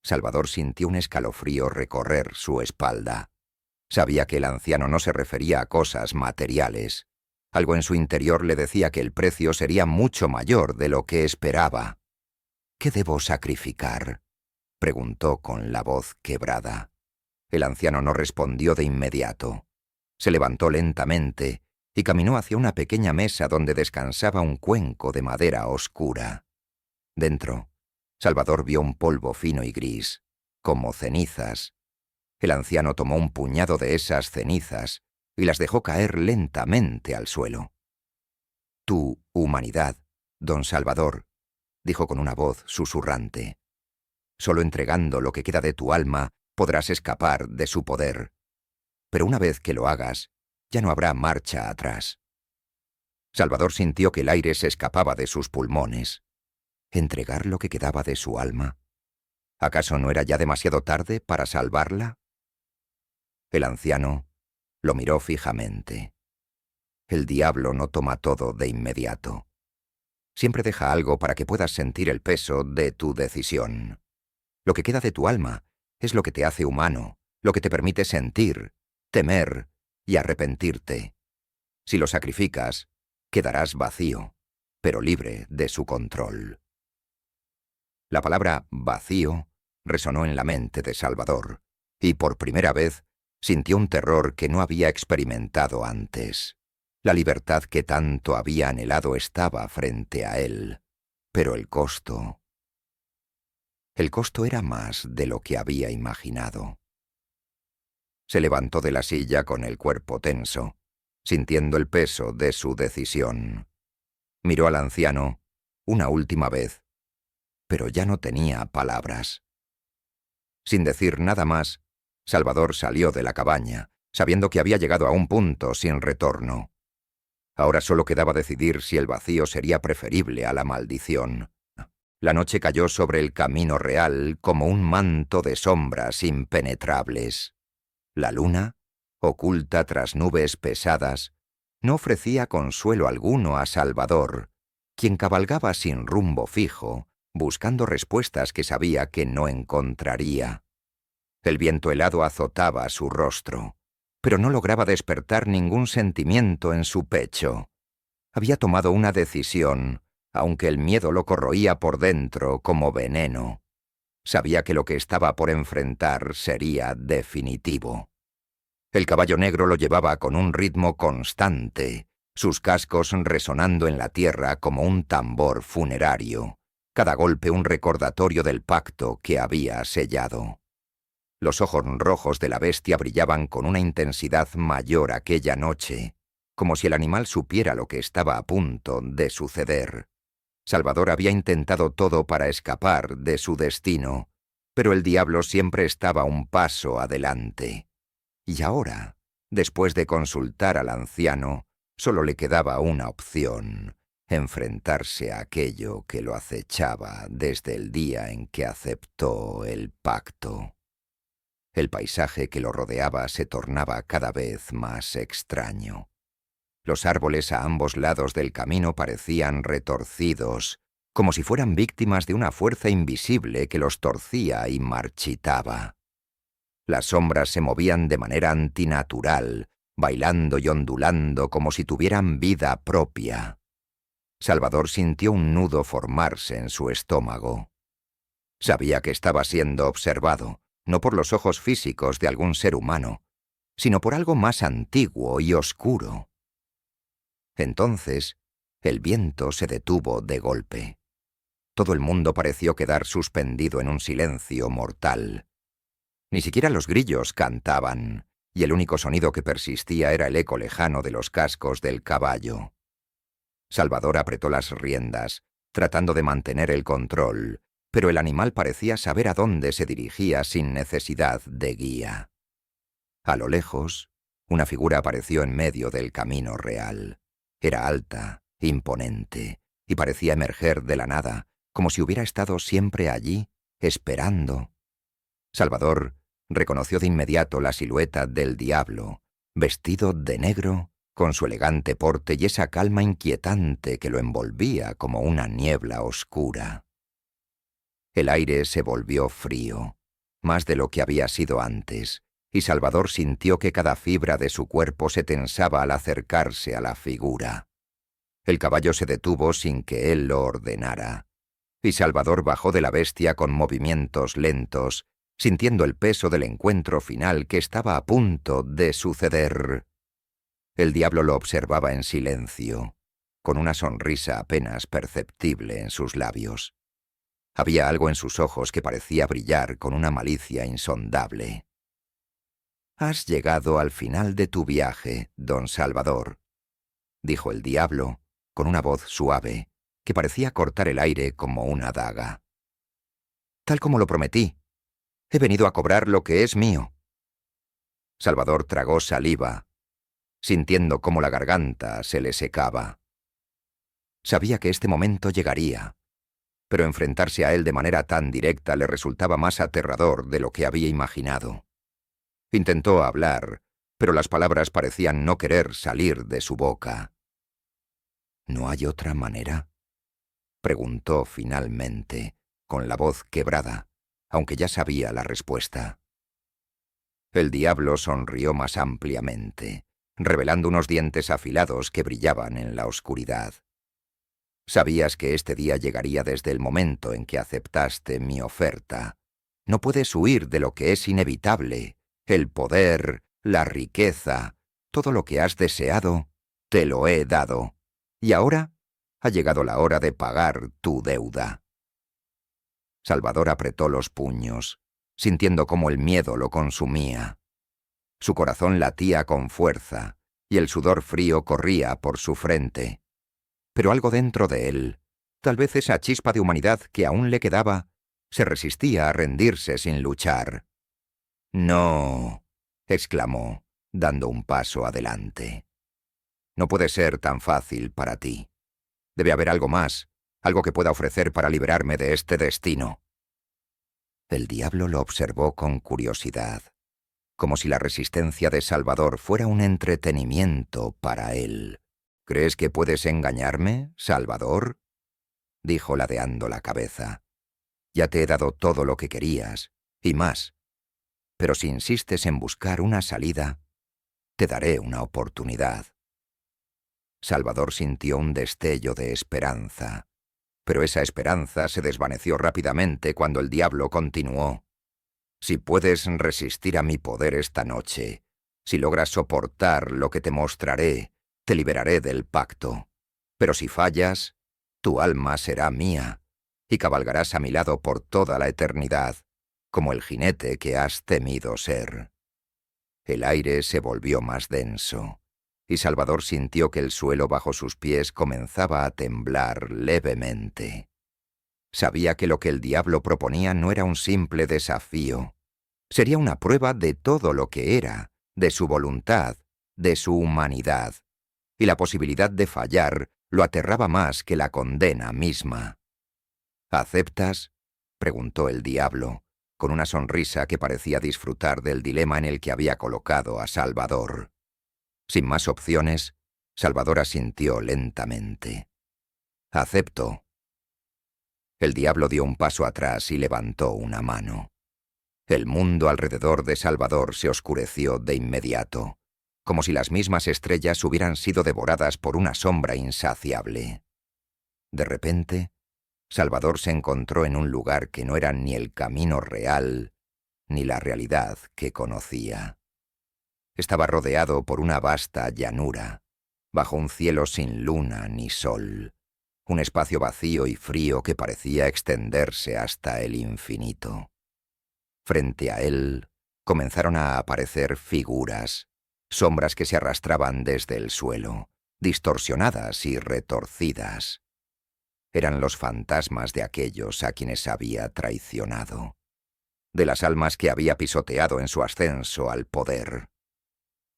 Salvador sintió un escalofrío recorrer su espalda. Sabía que el anciano no se refería a cosas materiales. Algo en su interior le decía que el precio sería mucho mayor de lo que esperaba. «¿Qué debo sacrificar?», preguntó con la voz quebrada. El anciano no respondió de inmediato. Se levantó lentamente y caminó hacia una pequeña mesa donde descansaba un cuenco de madera oscura. Dentro, Salvador vio un polvo fino y gris, como cenizas. El anciano tomó un puñado de esas cenizas y las dejó caer lentamente al suelo. «Tu humanidad, don Salvador», dijo con una voz susurrante. «Solo entregando lo que queda de tu alma podrás escapar de su poder. Pero una vez que lo hagas, ya no habrá marcha atrás». Salvador sintió que el aire se escapaba de sus pulmones. ¿Entregar lo que quedaba de su alma? ¿Acaso no era ya demasiado tarde para salvarla? El anciano lo miró fijamente. El diablo no toma todo de inmediato. Siempre deja algo para que puedas sentir el peso de tu decisión. Lo que queda de tu alma es lo que te hace humano, lo que te permite sentir, temer y arrepentirte. Si lo sacrificas, quedarás vacío, pero libre de su control. La palabra vacío resonó en la mente de Salvador, y por primera vez sintió un terror que no había experimentado antes. La libertad que tanto había anhelado estaba frente a él, pero el costo era más de lo que había imaginado. Se levantó de la silla con el cuerpo tenso, sintiendo el peso de su decisión. Miró al anciano una última vez, pero ya no tenía palabras. Sin decir nada más, Salvador salió de la cabaña, sabiendo que había llegado a un punto sin retorno. Ahora solo quedaba decidir si el vacío sería preferible a la maldición. La noche cayó sobre el camino real como un manto de sombras impenetrables. La luna, oculta tras nubes pesadas, no ofrecía consuelo alguno a Salvador, quien cabalgaba sin rumbo fijo, buscando respuestas que sabía que no encontraría. El viento helado azotaba su rostro, pero no lograba despertar ningún sentimiento en su pecho. Había tomado una decisión, aunque el miedo lo corroía por dentro como veneno. Sabía que lo que estaba por enfrentar sería definitivo. El caballo negro lo llevaba con un ritmo constante, sus cascos resonando en la tierra como un tambor funerario, cada golpe un recordatorio del pacto que había sellado. Los ojos rojos de la bestia brillaban con una intensidad mayor aquella noche, como si el animal supiera lo que estaba a punto de suceder. Salvador había intentado todo para escapar de su destino, pero el diablo siempre estaba un paso adelante. Y ahora, después de consultar al anciano, solo le quedaba una opción: enfrentarse a aquello que lo acechaba desde el día en que aceptó el pacto. El paisaje que lo rodeaba se tornaba cada vez más extraño. Los árboles a ambos lados del camino parecían retorcidos, como si fueran víctimas de una fuerza invisible que los torcía y marchitaba. Las sombras se movían de manera antinatural, bailando y ondulando como si tuvieran vida propia. Salvador sintió un nudo formarse en su estómago. Sabía que estaba siendo observado, no por los ojos físicos de algún ser humano, sino por algo más antiguo y oscuro. Entonces, el viento se detuvo de golpe. Todo el mundo pareció quedar suspendido en un silencio mortal. Ni siquiera los grillos cantaban, y el único sonido que persistía era el eco lejano de los cascos del caballo. Salvador apretó las riendas, tratando de mantener el control, pero el animal parecía saber a dónde se dirigía sin necesidad de guía. A lo lejos, una figura apareció en medio del camino real. Era alta, imponente, y parecía emerger de la nada, como si hubiera estado siempre allí, esperando. Salvador reconoció de inmediato la silueta del diablo, vestido de negro, con su elegante porte y esa calma inquietante que lo envolvía como una niebla oscura. El aire se volvió frío, más de lo que había sido antes, y Salvador sintió que cada fibra de su cuerpo se tensaba al acercarse a la figura. El caballo se detuvo sin que él lo ordenara, y Salvador bajó de la bestia con movimientos lentos, sintiendo el peso del encuentro final que estaba a punto de suceder. El diablo lo observaba en silencio, con una sonrisa apenas perceptible en sus labios. Había algo en sus ojos que parecía brillar con una malicia insondable. «Has llegado al final de tu viaje, don Salvador», dijo el diablo, con una voz suave, que parecía cortar el aire como una daga. «Tal como lo prometí. He venido a cobrar lo que es mío». Salvador tragó saliva, sintiendo cómo la garganta se le secaba. Sabía que este momento llegaría, pero enfrentarse a él de manera tan directa le resultaba más aterrador de lo que había imaginado. Intentó hablar, pero las palabras parecían no querer salir de su boca. «¿No hay otra manera?», preguntó finalmente, con la voz quebrada, aunque ya sabía la respuesta. El diablo sonrió más ampliamente, revelando unos dientes afilados que brillaban en la oscuridad. «Sabías que este día llegaría desde el momento en que aceptaste mi oferta. No puedes huir de lo que es inevitable. El poder, la riqueza, todo lo que has deseado, te lo he dado. Y ahora ha llegado la hora de pagar tu deuda». Salvador apretó los puños, sintiendo cómo el miedo lo consumía. Su corazón latía con fuerza, y el sudor frío corría por su frente. pero algo dentro de él, tal vez esa chispa de humanidad que aún le quedaba, se resistía a rendirse sin luchar. «No», exclamó, dando un paso adelante. «No puede ser tan fácil para ti. Debe haber algo más, algo que pueda ofrecer para liberarme de este destino». El diablo lo observó con curiosidad, como si la resistencia de Salvador fuera un entretenimiento para él. «¿Crees que puedes engañarme, Salvador?», dijo ladeando la cabeza. «Ya te he dado todo lo que querías, y más. Pero si insistes en buscar una salida, te daré una oportunidad». Salvador sintió un destello de esperanza, pero esa esperanza se desvaneció rápidamente cuando el diablo continuó. «Si puedes resistir a mi poder esta noche, si logras soportar lo que te mostraré, te liberaré del pacto. Pero si fallas, tu alma será mía, y cabalgarás a mi lado por toda la eternidad, como el jinete que has temido ser». El aire se volvió más denso, y Salvador sintió que el suelo bajo sus pies comenzaba a temblar levemente. Sabía que lo que el diablo proponía no era un simple desafío. Sería una prueba de todo lo que era, de su voluntad, de su humanidad, y la posibilidad de fallar lo aterraba más que la condena misma. «¿Aceptas?», preguntó el diablo, con una sonrisa que parecía disfrutar del dilema en el que había colocado a Salvador. Sin más opciones, Salvador asintió lentamente. «Acepto». El diablo dio un paso atrás y levantó una mano. El mundo alrededor de Salvador se oscureció de inmediato, como si las mismas estrellas hubieran sido devoradas por una sombra insaciable. De repente, Salvador se encontró en un lugar que no era ni el camino real, ni la realidad que conocía. Estaba rodeado por una vasta llanura, bajo un cielo sin luna ni sol, un espacio vacío y frío que parecía extenderse hasta el infinito. Frente a él comenzaron a aparecer figuras, sombras que se arrastraban desde el suelo, distorsionadas y retorcidas. Eran los fantasmas de aquellos a quienes había traicionado, de las almas que había pisoteado en su ascenso al poder.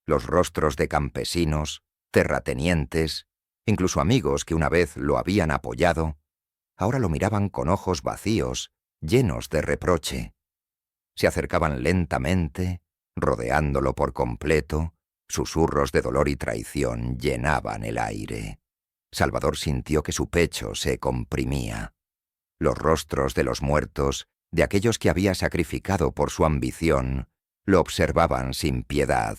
Los rostros de campesinos, terratenientes, incluso amigos que una vez lo habían apoyado, ahora lo miraban con ojos vacíos, llenos de reproche. Se acercaban lentamente, rodeándolo por completo, susurros de dolor y traición llenaban el aire. Salvador sintió que su pecho se comprimía. Los rostros de los muertos, de aquellos que había sacrificado por su ambición, lo observaban sin piedad.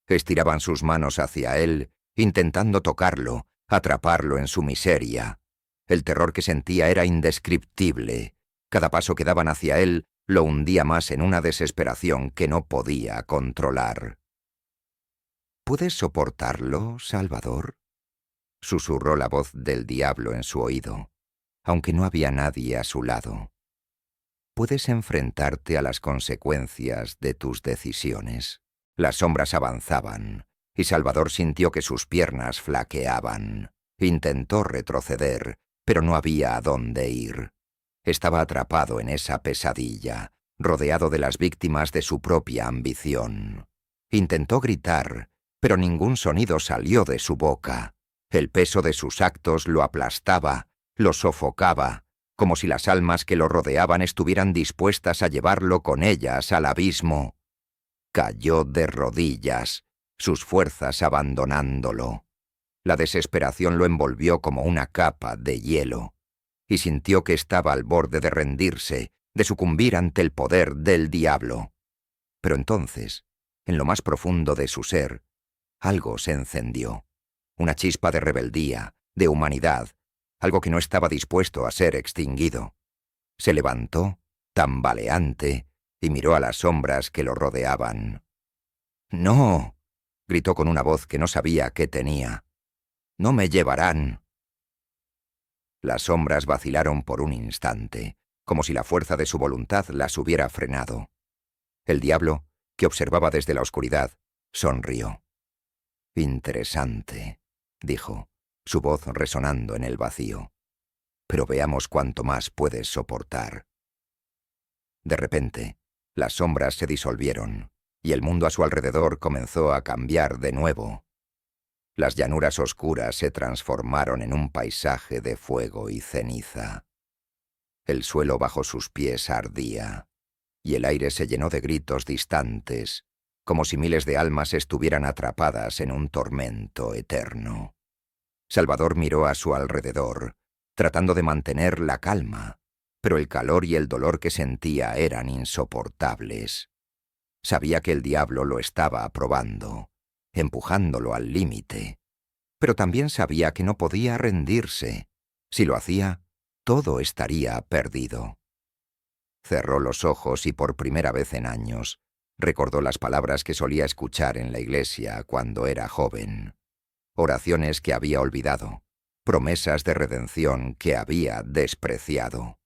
Estiraban sus manos hacia él, intentando tocarlo, atraparlo en su miseria. El terror que sentía era indescriptible. Cada paso que daban hacia él lo hundía más en una desesperación que no podía controlar. «¿Puedes soportarlo, Salvador?», susurró la voz del diablo en su oído, aunque no había nadie a su lado. «¿Puedes enfrentarte a las consecuencias de tus decisiones?». Las sombras avanzaban, y Salvador sintió que sus piernas flaqueaban. Intentó retroceder, pero no había a dónde ir. Estaba atrapado en esa pesadilla, rodeado de las víctimas de su propia ambición. Intentó gritar, pero ningún sonido salió de su boca. El peso de sus actos lo aplastaba, lo sofocaba, como si las almas que lo rodeaban estuvieran dispuestas a llevarlo con ellas al abismo. Cayó de rodillas, sus fuerzas abandonándolo. La desesperación lo envolvió como una capa de hielo, y sintió que estaba al borde de rendirse, de sucumbir ante el poder del diablo. Pero entonces, en lo más profundo de su ser, algo se encendió. Una chispa de rebeldía, de humanidad, algo que no estaba dispuesto a ser extinguido. Se levantó, tambaleante, y miró a las sombras que lo rodeaban. «¡No!», gritó con una voz que no sabía qué tenía. «¡No me llevarán!». Las sombras vacilaron por un instante, como si la fuerza de su voluntad las hubiera frenado. El diablo, que observaba desde la oscuridad, sonrió. «Interesante», dijo, su voz resonando en el vacío. «Pero veamos cuánto más puedes soportar». De repente, las sombras se disolvieron y el mundo a su alrededor comenzó a cambiar de nuevo. Las llanuras oscuras se transformaron en un paisaje de fuego y ceniza. El suelo bajo sus pies ardía, y el aire se llenó de gritos distantes, como si miles de almas estuvieran atrapadas en un tormento eterno. Salvador miró a su alrededor, tratando de mantener la calma, pero el calor y el dolor que sentía eran insoportables. Sabía que el diablo lo estaba aprobando, empujándolo al límite, pero también sabía que no podía rendirse. Si lo hacía, todo estaría perdido. Cerró los ojos y por primera vez en años recordó las palabras que solía escuchar en la iglesia cuando era joven. Oraciones que había olvidado, promesas de redención que había despreciado.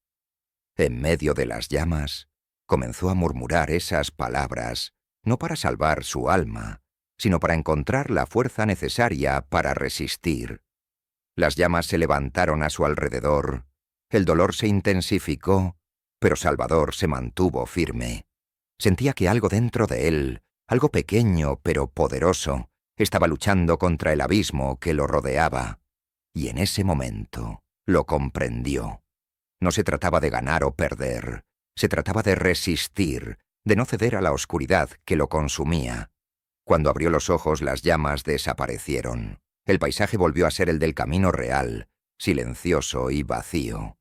En medio de las llamas, comenzó a murmurar esas palabras, no para salvar su alma, sino para encontrar la fuerza necesaria para resistir. Las llamas se levantaron a su alrededor, el dolor se intensificó, pero Salvador se mantuvo firme. Sentía que algo dentro de él, algo pequeño pero poderoso, estaba luchando contra el abismo que lo rodeaba. Y en ese momento lo comprendió. No se trataba de ganar o perder, se trataba de resistir, de no ceder a la oscuridad que lo consumía. Cuando abrió los ojos, las llamas desaparecieron. El paisaje volvió a ser el del camino real, silencioso y vacío.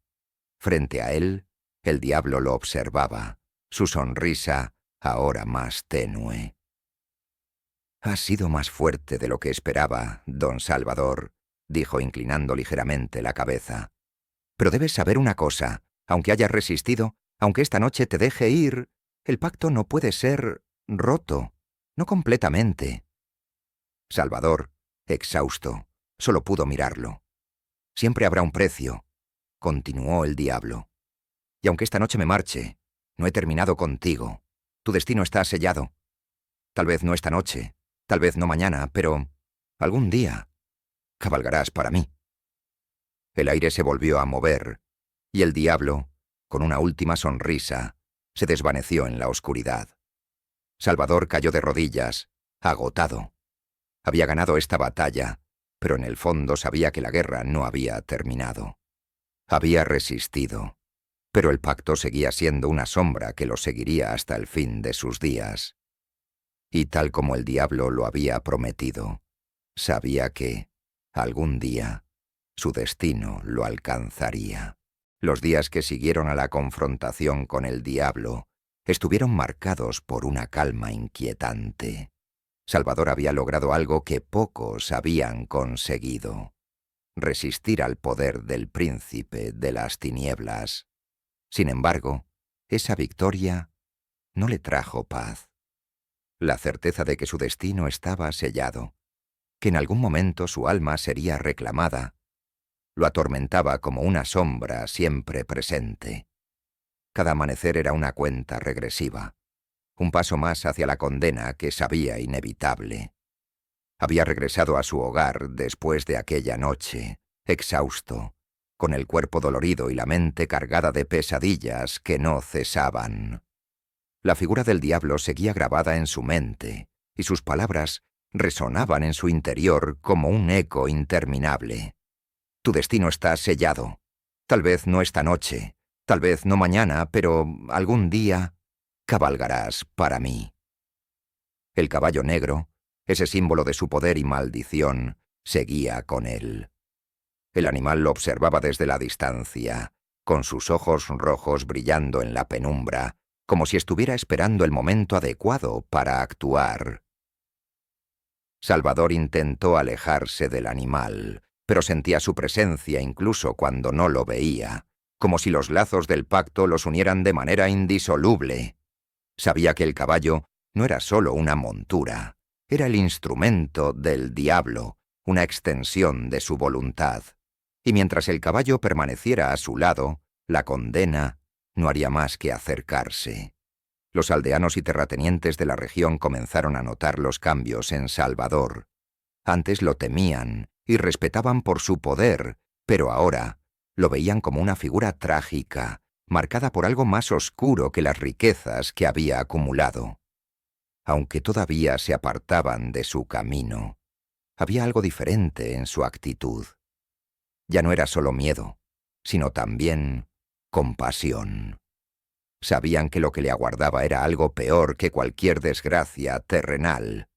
Frente a él, el diablo lo observaba, su sonrisa ahora más tenue. «Has sido más fuerte de lo que esperaba, don Salvador», dijo inclinando ligeramente la cabeza. «Pero debes saber una cosa, aunque hayas resistido, aunque esta noche te deje ir, el pacto no puede ser roto, no completamente». Salvador, exhausto, solo pudo mirarlo. «Siempre habrá un precio», continuó el diablo. «Y aunque esta noche me marche, no he terminado contigo. Tu destino está sellado. Tal vez no esta noche, tal vez no mañana, pero algún día cabalgarás para mí». El aire se volvió a mover, y el diablo, con una última sonrisa, se desvaneció en la oscuridad. Salvador cayó de rodillas, agotado. Había ganado esta batalla, pero en el fondo sabía que la guerra no había terminado. Había resistido, pero el pacto seguía siendo una sombra que lo seguiría hasta el fin de sus días. Y tal como el diablo lo había prometido, sabía que, algún día, su destino lo alcanzaría. Los días que siguieron a la confrontación con el diablo estuvieron marcados por una calma inquietante. Salvador había logrado algo que pocos habían conseguido: resistir al poder del príncipe de las tinieblas. Sin embargo, esa victoria no le trajo paz. La certeza de que su destino estaba sellado, que en algún momento su alma sería reclamada, lo atormentaba como una sombra siempre presente. Cada amanecer era una cuenta regresiva, un paso más hacia la condena que sabía inevitable. Había regresado a su hogar después de aquella noche, exhausto, con el cuerpo dolorido y la mente cargada de pesadillas que no cesaban. La figura del diablo seguía grabada en su mente, y sus palabras resonaban en su interior como un eco interminable. Tu destino está sellado. Tal vez no esta noche, tal vez no mañana, pero algún día cabalgarás para mí. El caballo negro, ese símbolo de su poder y maldición, seguía con él. El animal lo observaba desde la distancia, con sus ojos rojos brillando en la penumbra, como si estuviera esperando el momento adecuado para actuar. Salvador intentó alejarse del animal, pero sentía su presencia incluso cuando no lo veía, como si los lazos del pacto los unieran de manera indisoluble. Sabía que el caballo no era solo una montura, era el instrumento del diablo, una extensión de su voluntad. Y mientras el caballo permaneciera a su lado, la condena no haría más que acercarse. Los aldeanos y terratenientes de la región comenzaron a notar los cambios en Salvador. Antes lo temían y respetaban por su poder, pero ahora lo veían como una figura trágica, marcada por algo más oscuro que las riquezas que había acumulado. Aunque todavía se apartaban de su camino, había algo diferente en su actitud. Ya no era solo miedo, sino también compasión. Sabían que lo que le aguardaba era algo peor que cualquier desgracia terrenal.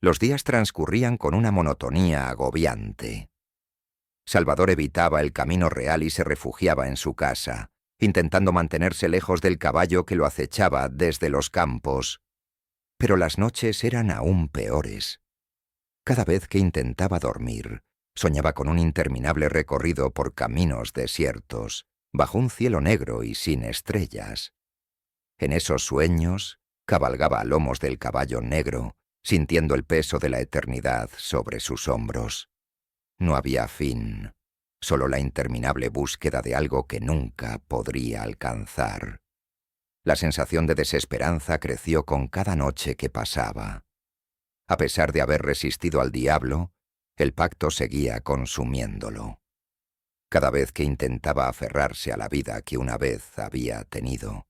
Los días transcurrían con una monotonía agobiante. Salvador evitaba el camino real y se refugiaba en su casa, intentando mantenerse lejos del caballo que lo acechaba desde los campos. Pero las noches eran aún peores. Cada vez que intentaba dormir, soñaba con un interminable recorrido por caminos desiertos, bajo un cielo negro y sin estrellas. En esos sueños, cabalgaba a lomos del caballo negro, sintiendo el peso de la eternidad sobre sus hombros. No había fin, solo la interminable búsqueda de algo que nunca podría alcanzar. La sensación de desesperanza creció con cada noche que pasaba. A pesar de haber resistido al diablo, el pacto seguía consumiéndolo. Cada vez que intentaba aferrarse a la vida que una vez había tenido,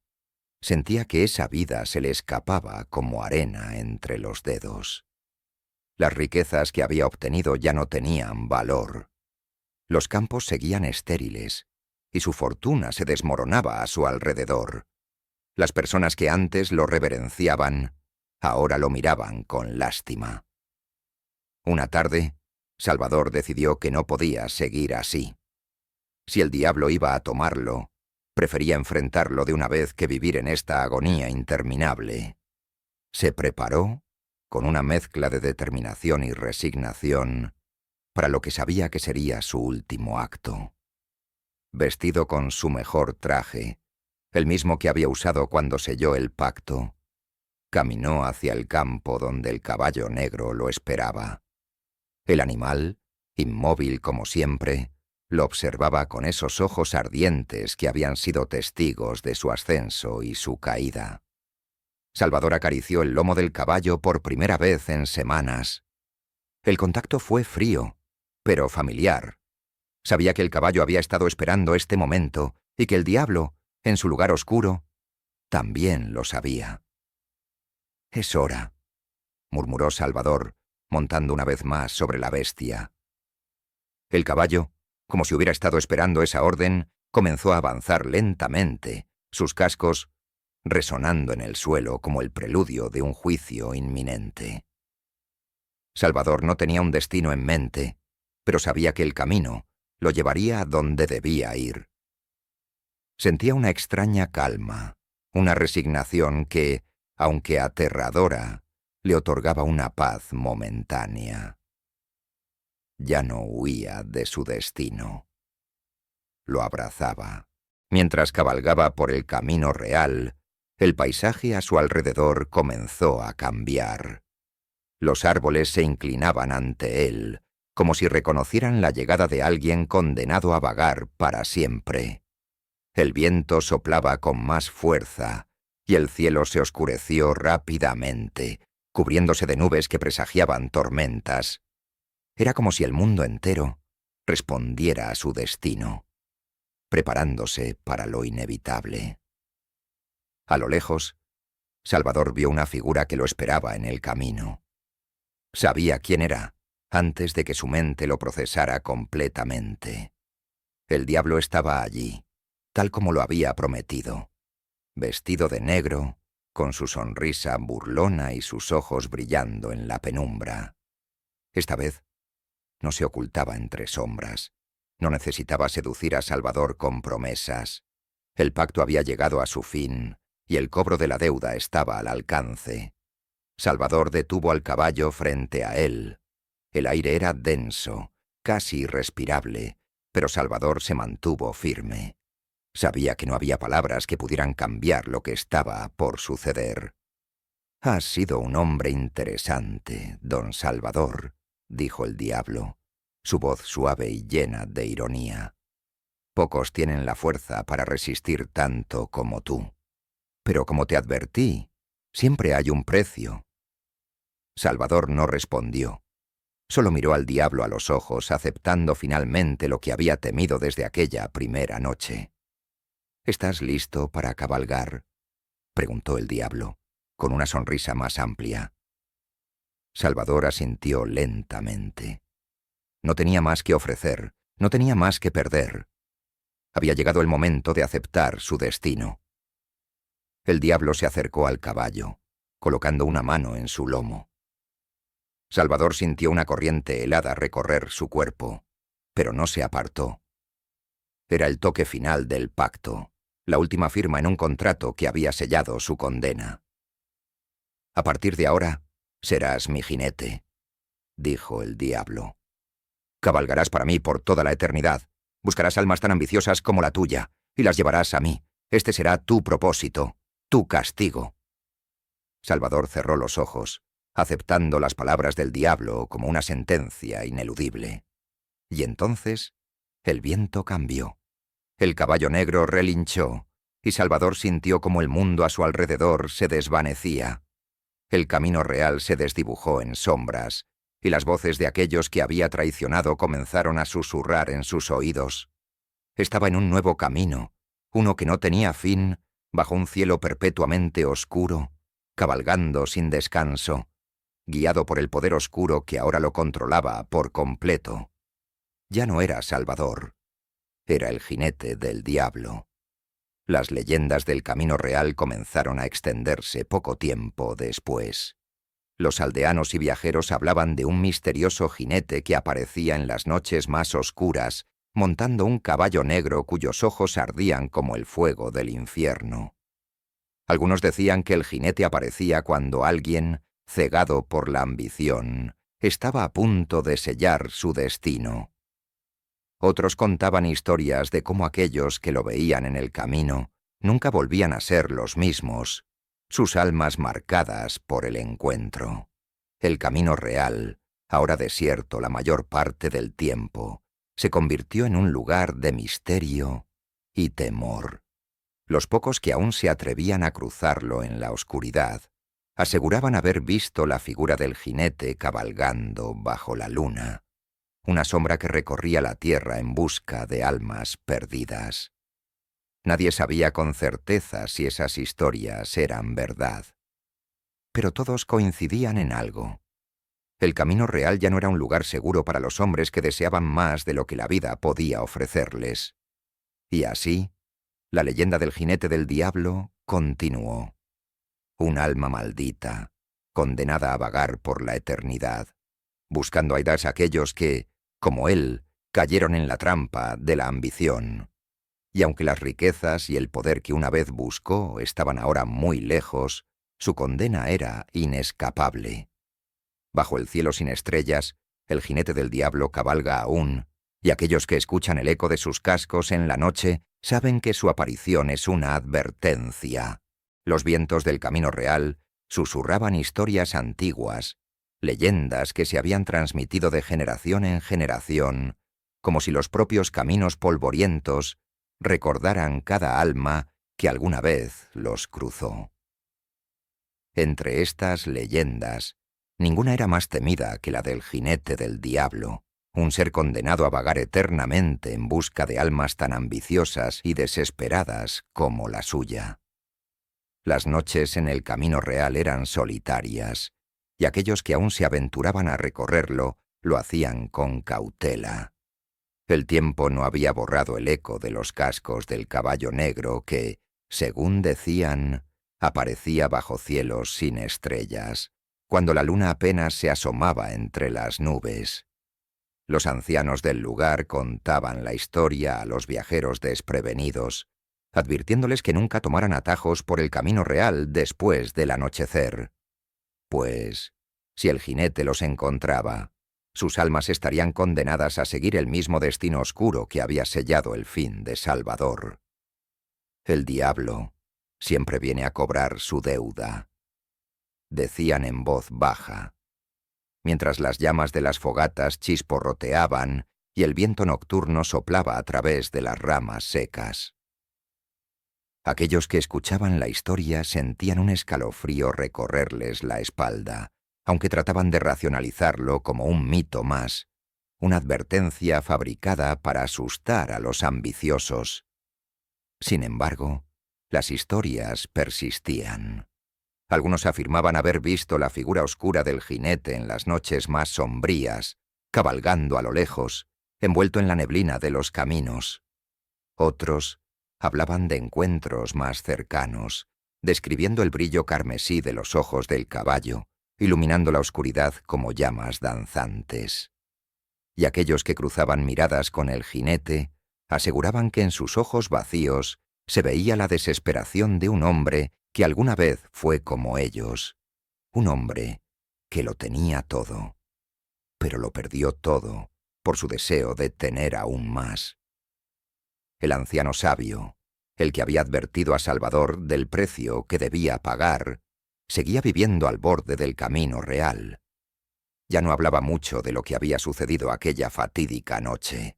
sentía que esa vida se le escapaba como arena entre los dedos. Las riquezas que había obtenido ya no tenían valor. Los campos seguían estériles, y su fortuna se desmoronaba a su alrededor. Las personas que antes lo reverenciaban, ahora lo miraban con lástima. Una tarde, Salvador decidió que no podía seguir así. Si el diablo iba a tomarlo, prefería enfrentarlo de una vez que vivir en esta agonía interminable. Se preparó, con una mezcla de determinación y resignación, para lo que sabía que sería su último acto. Vestido con su mejor traje, el mismo que había usado cuando selló el pacto, caminó hacia el campo donde el caballo negro lo esperaba. El animal, inmóvil como siempre, lo observaba con esos ojos ardientes que habían sido testigos de su ascenso y su caída. Salvador acarició el lomo del caballo por primera vez en semanas. El contacto fue frío, pero familiar. Sabía que el caballo había estado esperando este momento y que el diablo, en su lugar oscuro, también lo sabía. «Es hora», murmuró Salvador, montando una vez más sobre la bestia. El caballo, como si hubiera estado esperando esa orden, comenzó a avanzar lentamente, sus cascos resonando en el suelo como el preludio de un juicio inminente. Salvador no tenía un destino en mente, pero sabía que el camino lo llevaría a donde debía ir. Sentía una extraña calma, una resignación que, aunque aterradora, le otorgaba una paz momentánea. Ya no huía de su destino. Lo abrazaba. Mientras cabalgaba por el camino real, el paisaje a su alrededor comenzó a cambiar. Los árboles se inclinaban ante él, como si reconocieran la llegada de alguien condenado a vagar para siempre. El viento soplaba con más fuerza, y el cielo se oscureció rápidamente, cubriéndose de nubes que presagiaban tormentas. Era como si el mundo entero respondiera a su destino, preparándose para lo inevitable. A lo lejos, Salvador vio una figura que lo esperaba en el camino. Sabía quién era, antes de que su mente lo procesara completamente. El diablo estaba allí, tal como lo había prometido, vestido de negro, con su sonrisa burlona y sus ojos brillando en la penumbra. Esta vez no se ocultaba entre sombras, no necesitaba seducir a Salvador con promesas. El pacto había llegado a su fin y el cobro de la deuda estaba al alcance. Salvador detuvo al caballo frente a él. El aire era denso, casi irrespirable, pero Salvador se mantuvo firme. Sabía que no había palabras que pudieran cambiar lo que estaba por suceder. «Has sido un hombre interesante, don Salvador», dijo el diablo, su voz suave y llena de ironía. «Pocos tienen la fuerza para resistir tanto como tú. Pero como te advertí, siempre hay un precio». Salvador no respondió. Solo miró al diablo a los ojos, aceptando finalmente lo que había temido desde aquella primera noche. —¿Estás listo para cabalgar? —preguntó el diablo, con una sonrisa más amplia. Salvador asintió lentamente. No tenía más que ofrecer, no tenía más que perder. Había llegado el momento de aceptar su destino. El diablo se acercó al caballo, colocando una mano en su lomo. Salvador sintió una corriente helada recorrer su cuerpo, pero no se apartó. Era el toque final del pacto, la última firma en un contrato que había sellado su condena. «A partir de ahora, serás mi jinete», dijo el diablo. «Cabalgarás para mí por toda la eternidad. Buscarás almas tan ambiciosas como la tuya, y las llevarás a mí. Este será tu propósito, tu castigo». Salvador cerró los ojos, aceptando las palabras del diablo como una sentencia ineludible. Y entonces el viento cambió. El caballo negro relinchó, y Salvador sintió como el mundo a su alrededor se desvanecía. El camino real se desdibujó en sombras, y las voces de aquellos que había traicionado comenzaron a susurrar en sus oídos. Estaba en un nuevo camino, uno que no tenía fin, bajo un cielo perpetuamente oscuro, cabalgando sin descanso, guiado por el poder oscuro que ahora lo controlaba por completo. Ya no era Salvador, era el jinete del diablo. Las leyendas del camino real comenzaron a extenderse poco tiempo después. Los aldeanos y viajeros hablaban de un misterioso jinete que aparecía en las noches más oscuras, montando un caballo negro cuyos ojos ardían como el fuego del infierno. Algunos decían que el jinete aparecía cuando alguien, cegado por la ambición, estaba a punto de sellar su destino. Otros contaban historias de cómo aquellos que lo veían en el camino nunca volvían a ser los mismos, sus almas marcadas por el encuentro. El camino real, ahora desierto la mayor parte del tiempo, se convirtió en un lugar de misterio y temor. Los pocos que aún se atrevían a cruzarlo en la oscuridad aseguraban haber visto la figura del jinete cabalgando bajo la luna, una sombra que recorría la tierra en busca de almas perdidas. Nadie sabía con certeza si esas historias eran verdad. Pero todos coincidían en algo. El camino real ya no era un lugar seguro para los hombres que deseaban más de lo que la vida podía ofrecerles. Y así, la leyenda del jinete del diablo continuó. Un alma maldita, condenada a vagar por la eternidad, buscando aidas a aquellos que, como él, cayeron en la trampa de la ambición. Y aunque las riquezas y el poder que una vez buscó estaban ahora muy lejos, su condena era inescapable. Bajo el cielo sin estrellas, el jinete del diablo cabalga aún, y aquellos que escuchan el eco de sus cascos en la noche saben que su aparición es una advertencia. Los vientos del camino real susurraban historias antiguas, leyendas que se habían transmitido de generación en generación, como si los propios caminos polvorientos recordaran cada alma que alguna vez los cruzó. Entre estas leyendas, ninguna era más temida que la del jinete del diablo, un ser condenado a vagar eternamente en busca de almas tan ambiciosas y desesperadas como la suya. Las noches en el camino real eran solitarias, y aquellos que aún se aventuraban a recorrerlo lo hacían con cautela. El tiempo no había borrado el eco de los cascos del caballo negro que, según decían, aparecía bajo cielos sin estrellas, cuando la luna apenas se asomaba entre las nubes. Los ancianos del lugar contaban la historia a los viajeros desprevenidos, advirtiéndoles que nunca tomaran atajos por el camino real después del anochecer. Pues, si el jinete los encontraba, sus almas estarían condenadas a seguir el mismo destino oscuro que había sellado el fin de Salvador. El diablo siempre viene a cobrar su deuda, decían en voz baja, mientras las llamas de las fogatas chisporroteaban y el viento nocturno soplaba a través de las ramas secas. Aquellos que escuchaban la historia sentían un escalofrío recorrerles la espalda, aunque trataban de racionalizarlo como un mito más, una advertencia fabricada para asustar a los ambiciosos. Sin embargo, las historias persistían. Algunos afirmaban haber visto la figura oscura del jinete en las noches más sombrías, cabalgando a lo lejos, envuelto en la neblina de los caminos. Otros hablaban de encuentros más cercanos, describiendo el brillo carmesí de los ojos del caballo, iluminando la oscuridad como llamas danzantes. Y aquellos que cruzaban miradas con el jinete aseguraban que en sus ojos vacíos se veía la desesperación de un hombre que alguna vez fue como ellos, un hombre que lo tenía todo, pero lo perdió todo por su deseo de tener aún más. El anciano sabio, el que había advertido a Salvador del precio que debía pagar, seguía viviendo al borde del camino real. Ya no hablaba mucho de lo que había sucedido aquella fatídica noche.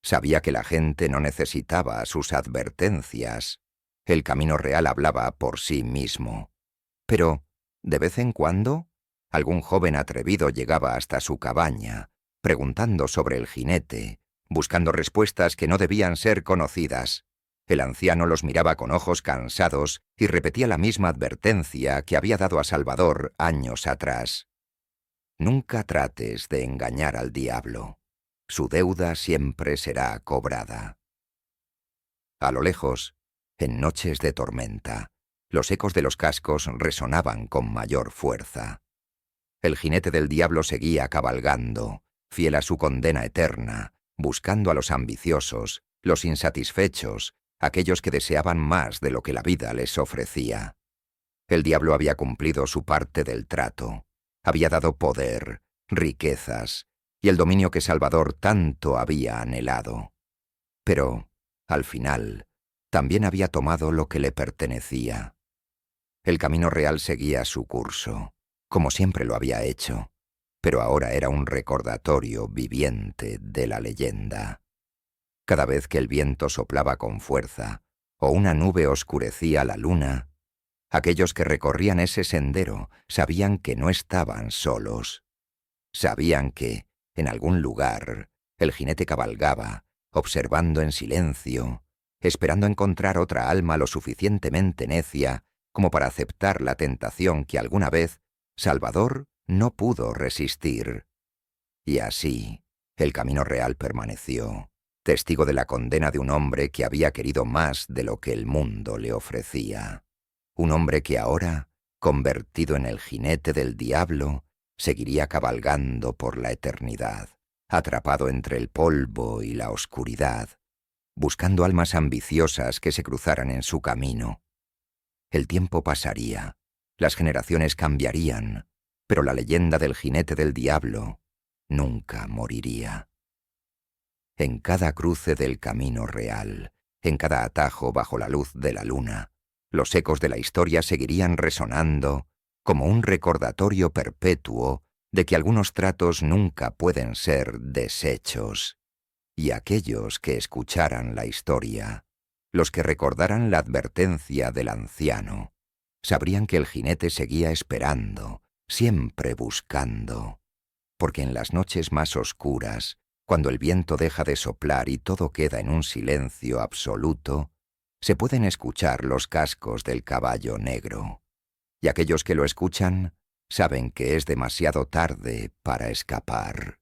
Sabía que la gente no necesitaba sus advertencias. El camino real hablaba por sí mismo. Pero, de vez en cuando, algún joven atrevido llegaba hasta su cabaña, preguntando sobre el jinete, buscando respuestas que no debían ser conocidas. El anciano los miraba con ojos cansados y repetía la misma advertencia que había dado a Salvador años atrás. Nunca trates de engañar al diablo. Su deuda siempre será cobrada. A lo lejos, en noches de tormenta, los ecos de los cascos resonaban con mayor fuerza. El jinete del diablo seguía cabalgando, fiel a su condena eterna, buscando a los ambiciosos, los insatisfechos, aquellos que deseaban más de lo que la vida les ofrecía. El diablo había cumplido su parte del trato, había dado poder, riquezas y el dominio que Salvador tanto había anhelado. Pero, al final, también había tomado lo que le pertenecía. El camino real seguía su curso, como siempre lo había hecho, pero ahora era un recordatorio viviente de la leyenda. Cada vez que el viento soplaba con fuerza o una nube oscurecía la luna, aquellos que recorrían ese sendero sabían que no estaban solos. Sabían que, en algún lugar, el jinete cabalgaba, observando en silencio, esperando encontrar otra alma lo suficientemente necia como para aceptar la tentación que alguna vez Salvador no pudo resistir. Y así, el camino real permaneció, testigo de la condena de un hombre que había querido más de lo que el mundo le ofrecía. Un hombre que ahora, convertido en el jinete del diablo, seguiría cabalgando por la eternidad, atrapado entre el polvo y la oscuridad, buscando almas ambiciosas que se cruzaran en su camino. El tiempo pasaría, las generaciones cambiarían, pero la leyenda del jinete del diablo nunca moriría. En cada cruce del camino real, en cada atajo bajo la luz de la luna, los ecos de la historia seguirían resonando como un recordatorio perpetuo de que algunos tratos nunca pueden ser deshechos. Y aquellos que escucharan la historia, los que recordaran la advertencia del anciano, sabrían que el jinete seguía esperando, siempre buscando, porque en las noches más oscuras, cuando el viento deja de soplar y todo queda en un silencio absoluto, se pueden escuchar los cascos del caballo negro. Y aquellos que lo escuchan saben que es demasiado tarde para escapar.